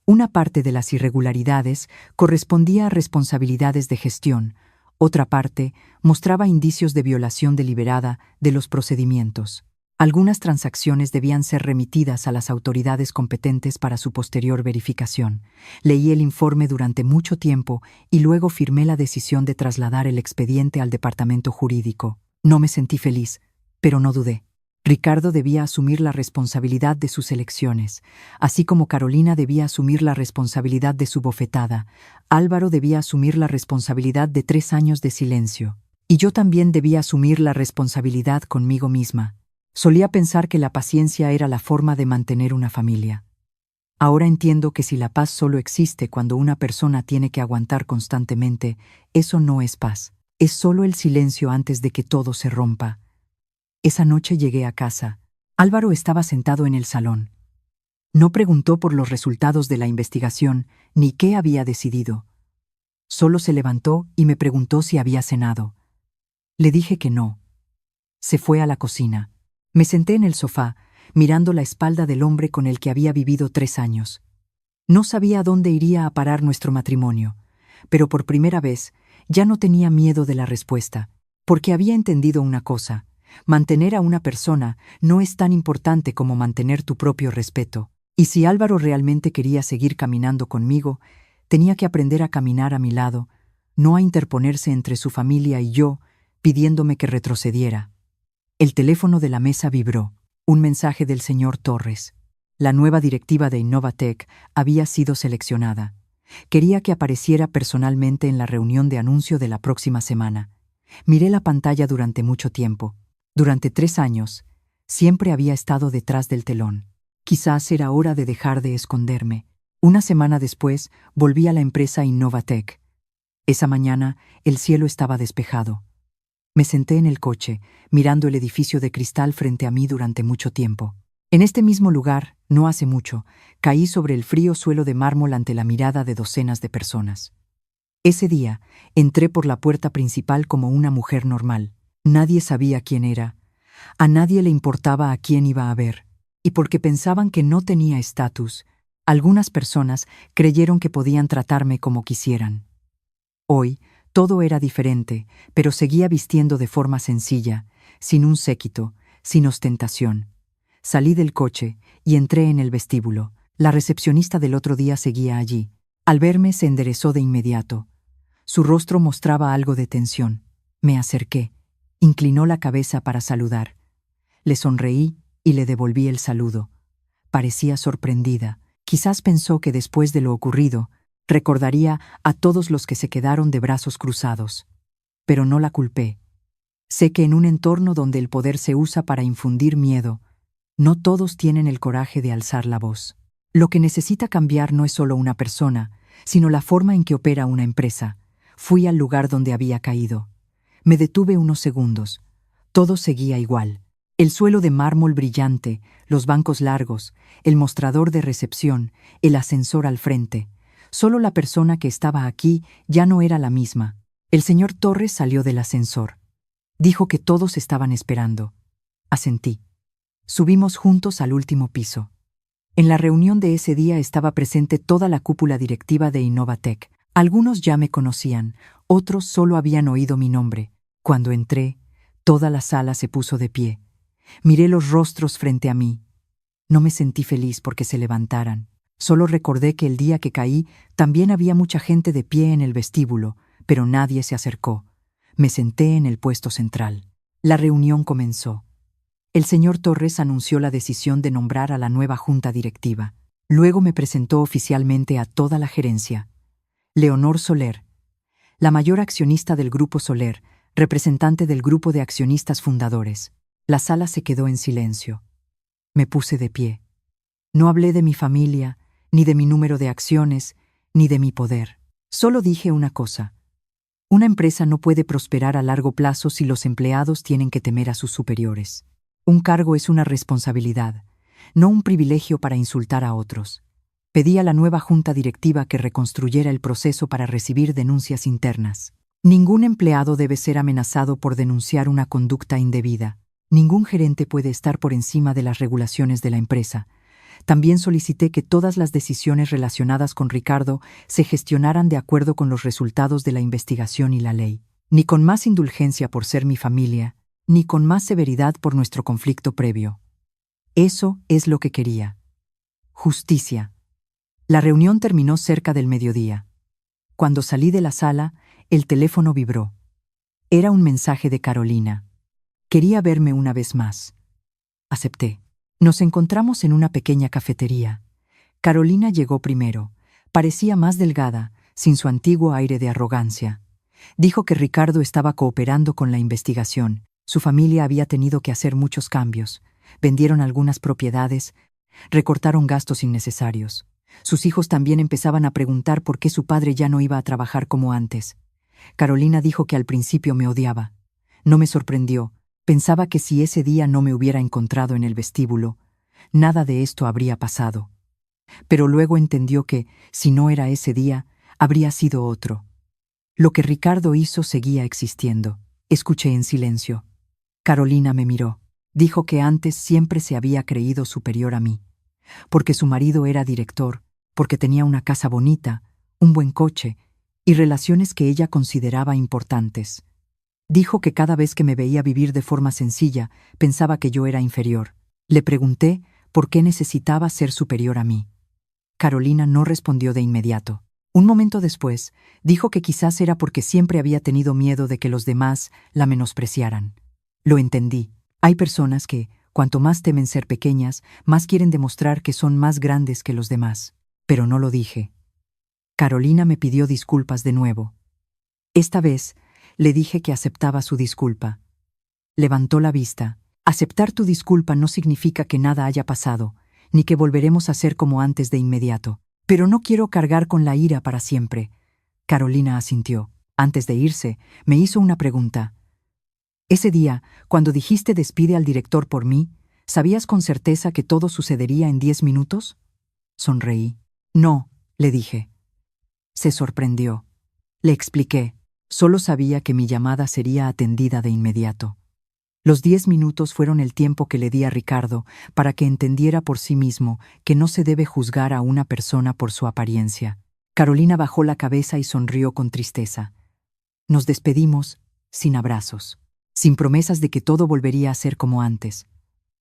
Una parte de las irregularidades correspondía a responsabilidades de gestión, otra parte mostraba indicios de violación deliberada de los procedimientos. Algunas transacciones debían ser remitidas a las autoridades competentes para su posterior verificación. Leí el informe durante mucho tiempo y luego firmé la decisión de trasladar el expediente al departamento jurídico. No me sentí feliz, pero no dudé. Ricardo debía asumir la responsabilidad de sus elecciones, así como Carolina debía asumir la responsabilidad de su bofetada. Álvaro debía asumir la responsabilidad de 3 años de silencio. Y yo también debía asumir la responsabilidad conmigo misma. Solía pensar que la paciencia era la forma de mantener una familia. Ahora entiendo que si la paz solo existe cuando una persona tiene que aguantar constantemente, eso no es paz. Es solo el silencio antes de que todo se rompa. Esa noche llegué a casa. Álvaro estaba sentado en el salón. No preguntó por los resultados de la investigación ni qué había decidido. Solo se levantó y me preguntó si había cenado. Le dije que no. Se fue a la cocina. Me senté en el sofá, mirando la espalda del hombre con el que había vivido 3 años. No sabía a dónde iría a parar nuestro matrimonio, pero por primera vez ya no tenía miedo de la respuesta, porque había entendido una cosa: mantener a una persona no es tan importante como mantener tu propio respeto. Y si Álvaro realmente quería seguir caminando conmigo, tenía que aprender a caminar a mi lado, no a interponerse entre su familia y yo, pidiéndome que retrocediera. El teléfono de la mesa vibró. Un mensaje del señor Torres. La nueva directiva de Innovatec había sido seleccionada. Quería que apareciera personalmente en la reunión de anuncio de la próxima semana. Miré la pantalla durante mucho tiempo. Durante 3 años, siempre había estado detrás del telón. Quizás era hora de dejar de esconderme. Una semana después, volví a la empresa Innovatec. Esa mañana, el cielo estaba despejado. Me senté en el coche, mirando el edificio de cristal frente a mí durante mucho tiempo. En este mismo lugar, no hace mucho, caí sobre el frío suelo de mármol ante la mirada de docenas de personas. Ese día, entré por la puerta principal como una mujer normal. Nadie sabía quién era. A nadie le importaba a quién iba a ver. Y porque pensaban que no tenía estatus, algunas personas creyeron que podían tratarme como quisieran. Hoy, todo era diferente, pero seguía vistiendo de forma sencilla, sin un séquito, sin ostentación. Salí del coche y entré en el vestíbulo. La recepcionista del otro día seguía allí. Al verme se enderezó de inmediato. Su rostro mostraba algo de tensión. Me acerqué. Inclinó la cabeza para saludar. Le sonreí y le devolví el saludo. Parecía sorprendida. Quizás pensó que después de lo ocurrido, recordaría a todos los que se quedaron de brazos cruzados. Pero no la culpé. Sé que en un entorno donde el poder se usa para infundir miedo, no todos tienen el coraje de alzar la voz. Lo que necesita cambiar no es solo una persona, sino la forma en que opera una empresa. Fui al lugar donde había caído. Me detuve unos segundos. Todo seguía igual. El suelo de mármol brillante, los bancos largos, el mostrador de recepción, el ascensor al frente. Solo la persona que estaba aquí ya no era la misma. El señor Torres salió del ascensor. Dijo que todos estaban esperando. Asentí. Subimos juntos al último piso. En la reunión de ese día estaba presente toda la cúpula directiva de Innovatec. Algunos ya me conocían, otros solo habían oído mi nombre. Cuando entré, toda la sala se puso de pie. Miré los rostros frente a mí. No me sentí feliz porque se levantaran. Solo recordé que el día que caí también había mucha gente de pie en el vestíbulo, pero nadie se acercó. Me senté en el puesto central. La reunión comenzó. El señor Torres anunció la decisión de nombrar a la nueva junta directiva. Luego me presentó oficialmente a toda la gerencia. Leonor Soler, la mayor accionista del Grupo Soler, representante del grupo de accionistas fundadores. La sala se quedó en silencio. Me puse de pie. No hablé de mi familia, ni de mi número de acciones, ni de mi poder. Solo dije una cosa. Una empresa no puede prosperar a largo plazo si los empleados tienen que temer a sus superiores. Un cargo es una responsabilidad, no un privilegio para insultar a otros. Pedí a la nueva junta directiva que reconstruyera el proceso para recibir denuncias internas. Ningún empleado debe ser amenazado por denunciar una conducta indebida. Ningún gerente puede estar por encima de las regulaciones de la empresa. También solicité que todas las decisiones relacionadas con Ricardo se gestionaran de acuerdo con los resultados de la investigación y la ley. Ni con más indulgencia por ser mi familia, ni con más severidad por nuestro conflicto previo. Eso es lo que quería. Justicia. La reunión terminó cerca del mediodía. Cuando salí de la sala, el teléfono vibró. Era un mensaje de Carolina. Quería verme una vez más. Acepté. Nos encontramos en una pequeña cafetería. Carolina llegó primero. Parecía más delgada, sin su antiguo aire de arrogancia. Dijo que Ricardo estaba cooperando con la investigación. Su familia había tenido que hacer muchos cambios. Vendieron algunas propiedades, recortaron gastos innecesarios. Sus hijos también empezaban a preguntar por qué su padre ya no iba a trabajar como antes. Carolina dijo que al principio me odiaba. No me sorprendió. Pensaba que si ese día no me hubiera encontrado en el vestíbulo, nada de esto habría pasado. Pero luego entendió que, si no era ese día, habría sido otro. Lo que Ricardo hizo seguía existiendo. Escuché en silencio. Carolina me miró. Dijo que antes siempre se había creído superior a mí. Porque su marido era director, porque tenía una casa bonita, un buen coche y relaciones que ella consideraba importantes. Dijo que cada vez que me veía vivir de forma sencilla, pensaba que yo era inferior. Le pregunté por qué necesitaba ser superior a mí. Carolina no respondió de inmediato. Un momento después, dijo que quizás era porque siempre había tenido miedo de que los demás la menospreciaran. Lo entendí. Hay personas que, cuanto más temen ser pequeñas, más quieren demostrar que son más grandes que los demás. Pero no lo dije. Carolina me pidió disculpas de nuevo. Esta vez, le dije que aceptaba su disculpa. Levantó la vista. Aceptar tu disculpa no significa que nada haya pasado, ni que volveremos a ser como antes de inmediato. Pero no quiero cargar con la ira para siempre. Carolina asintió. Antes de irse, me hizo una pregunta. Ese día, cuando dijiste despide al director por mí, ¿sabías con certeza que todo sucedería en 10 minutos? Sonreí. No, le dije. Se sorprendió. Le expliqué. Solo sabía que mi llamada sería atendida de inmediato. Los 10 minutos fueron el tiempo que le di a Ricardo para que entendiera por sí mismo que no se debe juzgar a una persona por su apariencia. Carolina bajó la cabeza y sonrió con tristeza. Nos despedimos, sin abrazos, sin promesas de que todo volvería a ser como antes.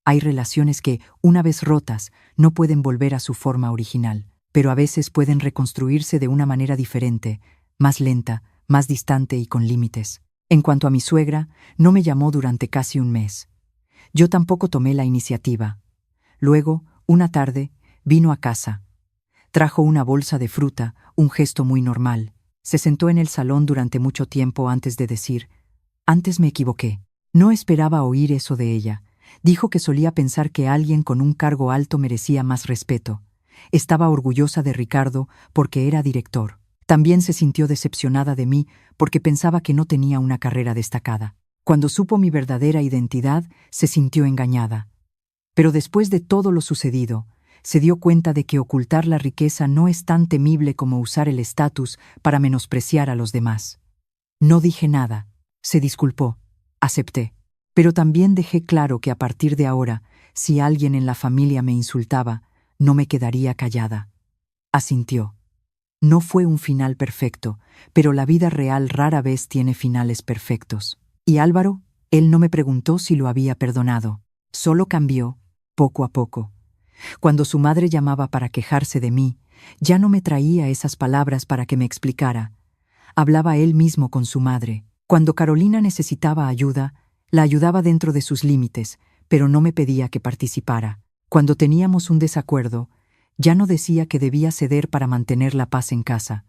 Hay relaciones que, una vez rotas, no pueden volver a su forma original, pero a veces pueden reconstruirse de una manera diferente, más lenta, más distante y con límites. En cuanto a mi suegra, no me llamó durante casi un mes. Yo tampoco tomé la iniciativa. Luego, una tarde, vino a casa. Trajo una bolsa de fruta, un gesto muy normal. Se sentó en el salón durante mucho tiempo antes de decir, antes me equivoqué. No esperaba oír eso de ella. Dijo que solía pensar que alguien con un cargo alto merecía más respeto. Estaba orgullosa de Ricardo porque era director. También se sintió decepcionada de mí porque pensaba que no tenía una carrera destacada. Cuando supo mi verdadera identidad, se sintió engañada. Pero después de todo lo sucedido, se dio cuenta de que ocultar la riqueza no es tan temible como usar el estatus para menospreciar a los demás. No dije nada. Se disculpó. Acepté. Pero también dejé claro que a partir de ahora, si alguien en la familia me insultaba, no me quedaría callada. Asintió. No fue un final perfecto, pero la vida real rara vez tiene finales perfectos. Y Álvaro, él no me preguntó si lo había perdonado. Solo cambió, poco a poco. Cuando su madre llamaba para quejarse de mí, ya no me traía esas palabras para que me explicara. Hablaba él mismo con su madre. Cuando Carolina necesitaba ayuda, la ayudaba dentro de sus límites, pero no me pedía que participara. Cuando teníamos un desacuerdo, ya no decía que debía ceder para mantener la paz en casa.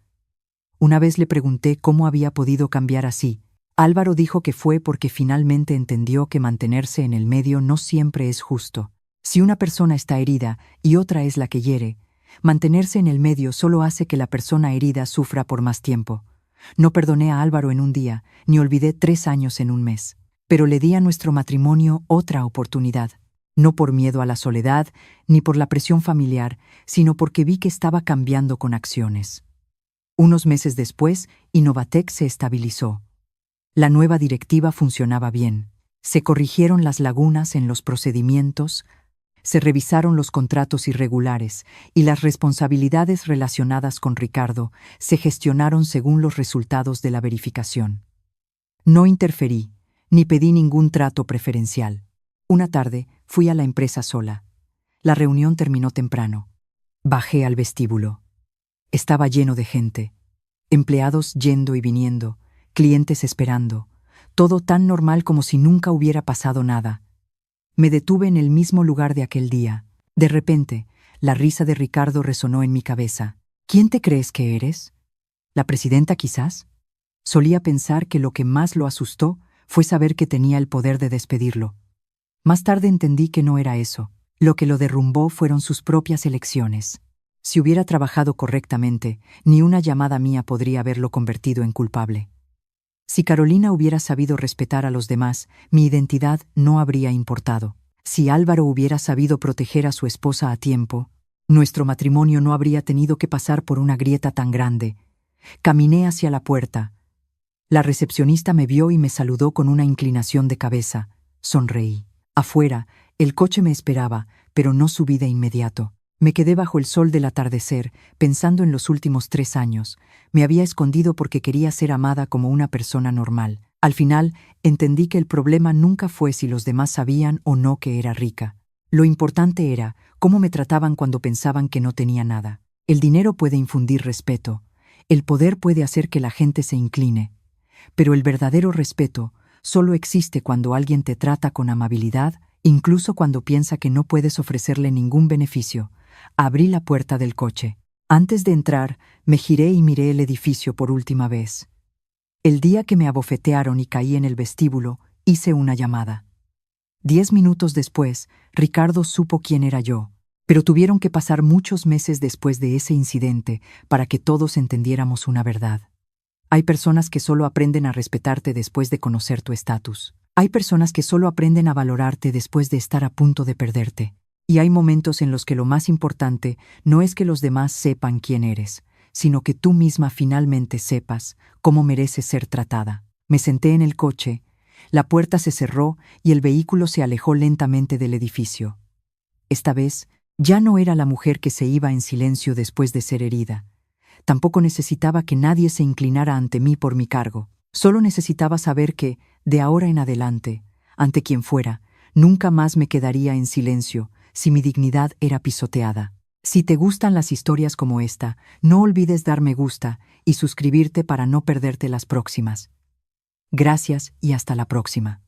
Una vez le pregunté cómo había podido cambiar así. Álvaro dijo que fue porque finalmente entendió que mantenerse en el medio no siempre es justo. Si una persona está herida y otra es la que hiere, mantenerse en el medio solo hace que la persona herida sufra por más tiempo. No perdoné a Álvaro en un día, ni olvidé 3 años en un mes. Pero le di a nuestro matrimonio otra oportunidad. No por miedo a la soledad, ni por la presión familiar, sino porque vi que estaba cambiando con acciones. Unos meses después, Innovatec se estabilizó. La nueva directiva funcionaba bien. Se corrigieron las lagunas en los procedimientos, se revisaron los contratos irregulares y las responsabilidades relacionadas con Ricardo se gestionaron según los resultados de la verificación. No interferí, ni pedí ningún trato preferencial. Una tarde fui a la empresa sola. La reunión terminó temprano. Bajé al vestíbulo. Estaba lleno de gente. Empleados yendo y viniendo, clientes esperando. Todo tan normal como si nunca hubiera pasado nada. Me detuve en el mismo lugar de aquel día. De repente, la risa de Ricardo resonó en mi cabeza. ¿Quién te crees que eres? ¿La presidenta quizás? Solía pensar que lo que más lo asustó fue saber que tenía el poder de despedirlo. Más tarde entendí que no era eso. Lo que lo derrumbó fueron sus propias elecciones. Si hubiera trabajado correctamente, ni una llamada mía podría haberlo convertido en culpable. Si Carolina hubiera sabido respetar a los demás, mi identidad no habría importado. Si Álvaro hubiera sabido proteger a su esposa a tiempo, nuestro matrimonio no habría tenido que pasar por una grieta tan grande. Caminé hacia la puerta. La recepcionista me vio y me saludó con una inclinación de cabeza. Sonreí. Afuera, el coche me esperaba, pero no subí de inmediato. Me quedé bajo el sol del atardecer, pensando en los últimos 3 años. Me había escondido porque quería ser amada como una persona normal. Al final, entendí que el problema nunca fue si los demás sabían o no que era rica. Lo importante era cómo me trataban cuando pensaban que no tenía nada. El dinero puede infundir respeto. El poder puede hacer que la gente se incline. Pero el verdadero respeto solo existe cuando alguien te trata con amabilidad, incluso cuando piensa que no puedes ofrecerle ningún beneficio. Abrí la puerta del coche. Antes de entrar, me giré y miré el edificio por última vez. El día que me abofetearon y caí en el vestíbulo, hice una llamada. 10 minutos después, Ricardo supo quién era yo, pero tuvieron que pasar muchos meses después de ese incidente para que todos entendiéramos una verdad. Hay personas que solo aprenden a respetarte después de conocer tu estatus. Hay personas que solo aprenden a valorarte después de estar a punto de perderte. Y hay momentos en los que lo más importante no es que los demás sepan quién eres, sino que tú misma finalmente sepas cómo mereces ser tratada. Me senté en el coche, la puerta se cerró y el vehículo se alejó lentamente del edificio. Esta vez, ya no era la mujer que se iba en silencio después de ser herida. Tampoco necesitaba que nadie se inclinara ante mí por mi cargo. Solo necesitaba saber que, de ahora en adelante, ante quien fuera, nunca más me quedaría en silencio si mi dignidad era pisoteada. Si te gustan las historias como esta, no olvides dar me gusta y suscribirte para no perderte las próximas. Gracias y hasta la próxima.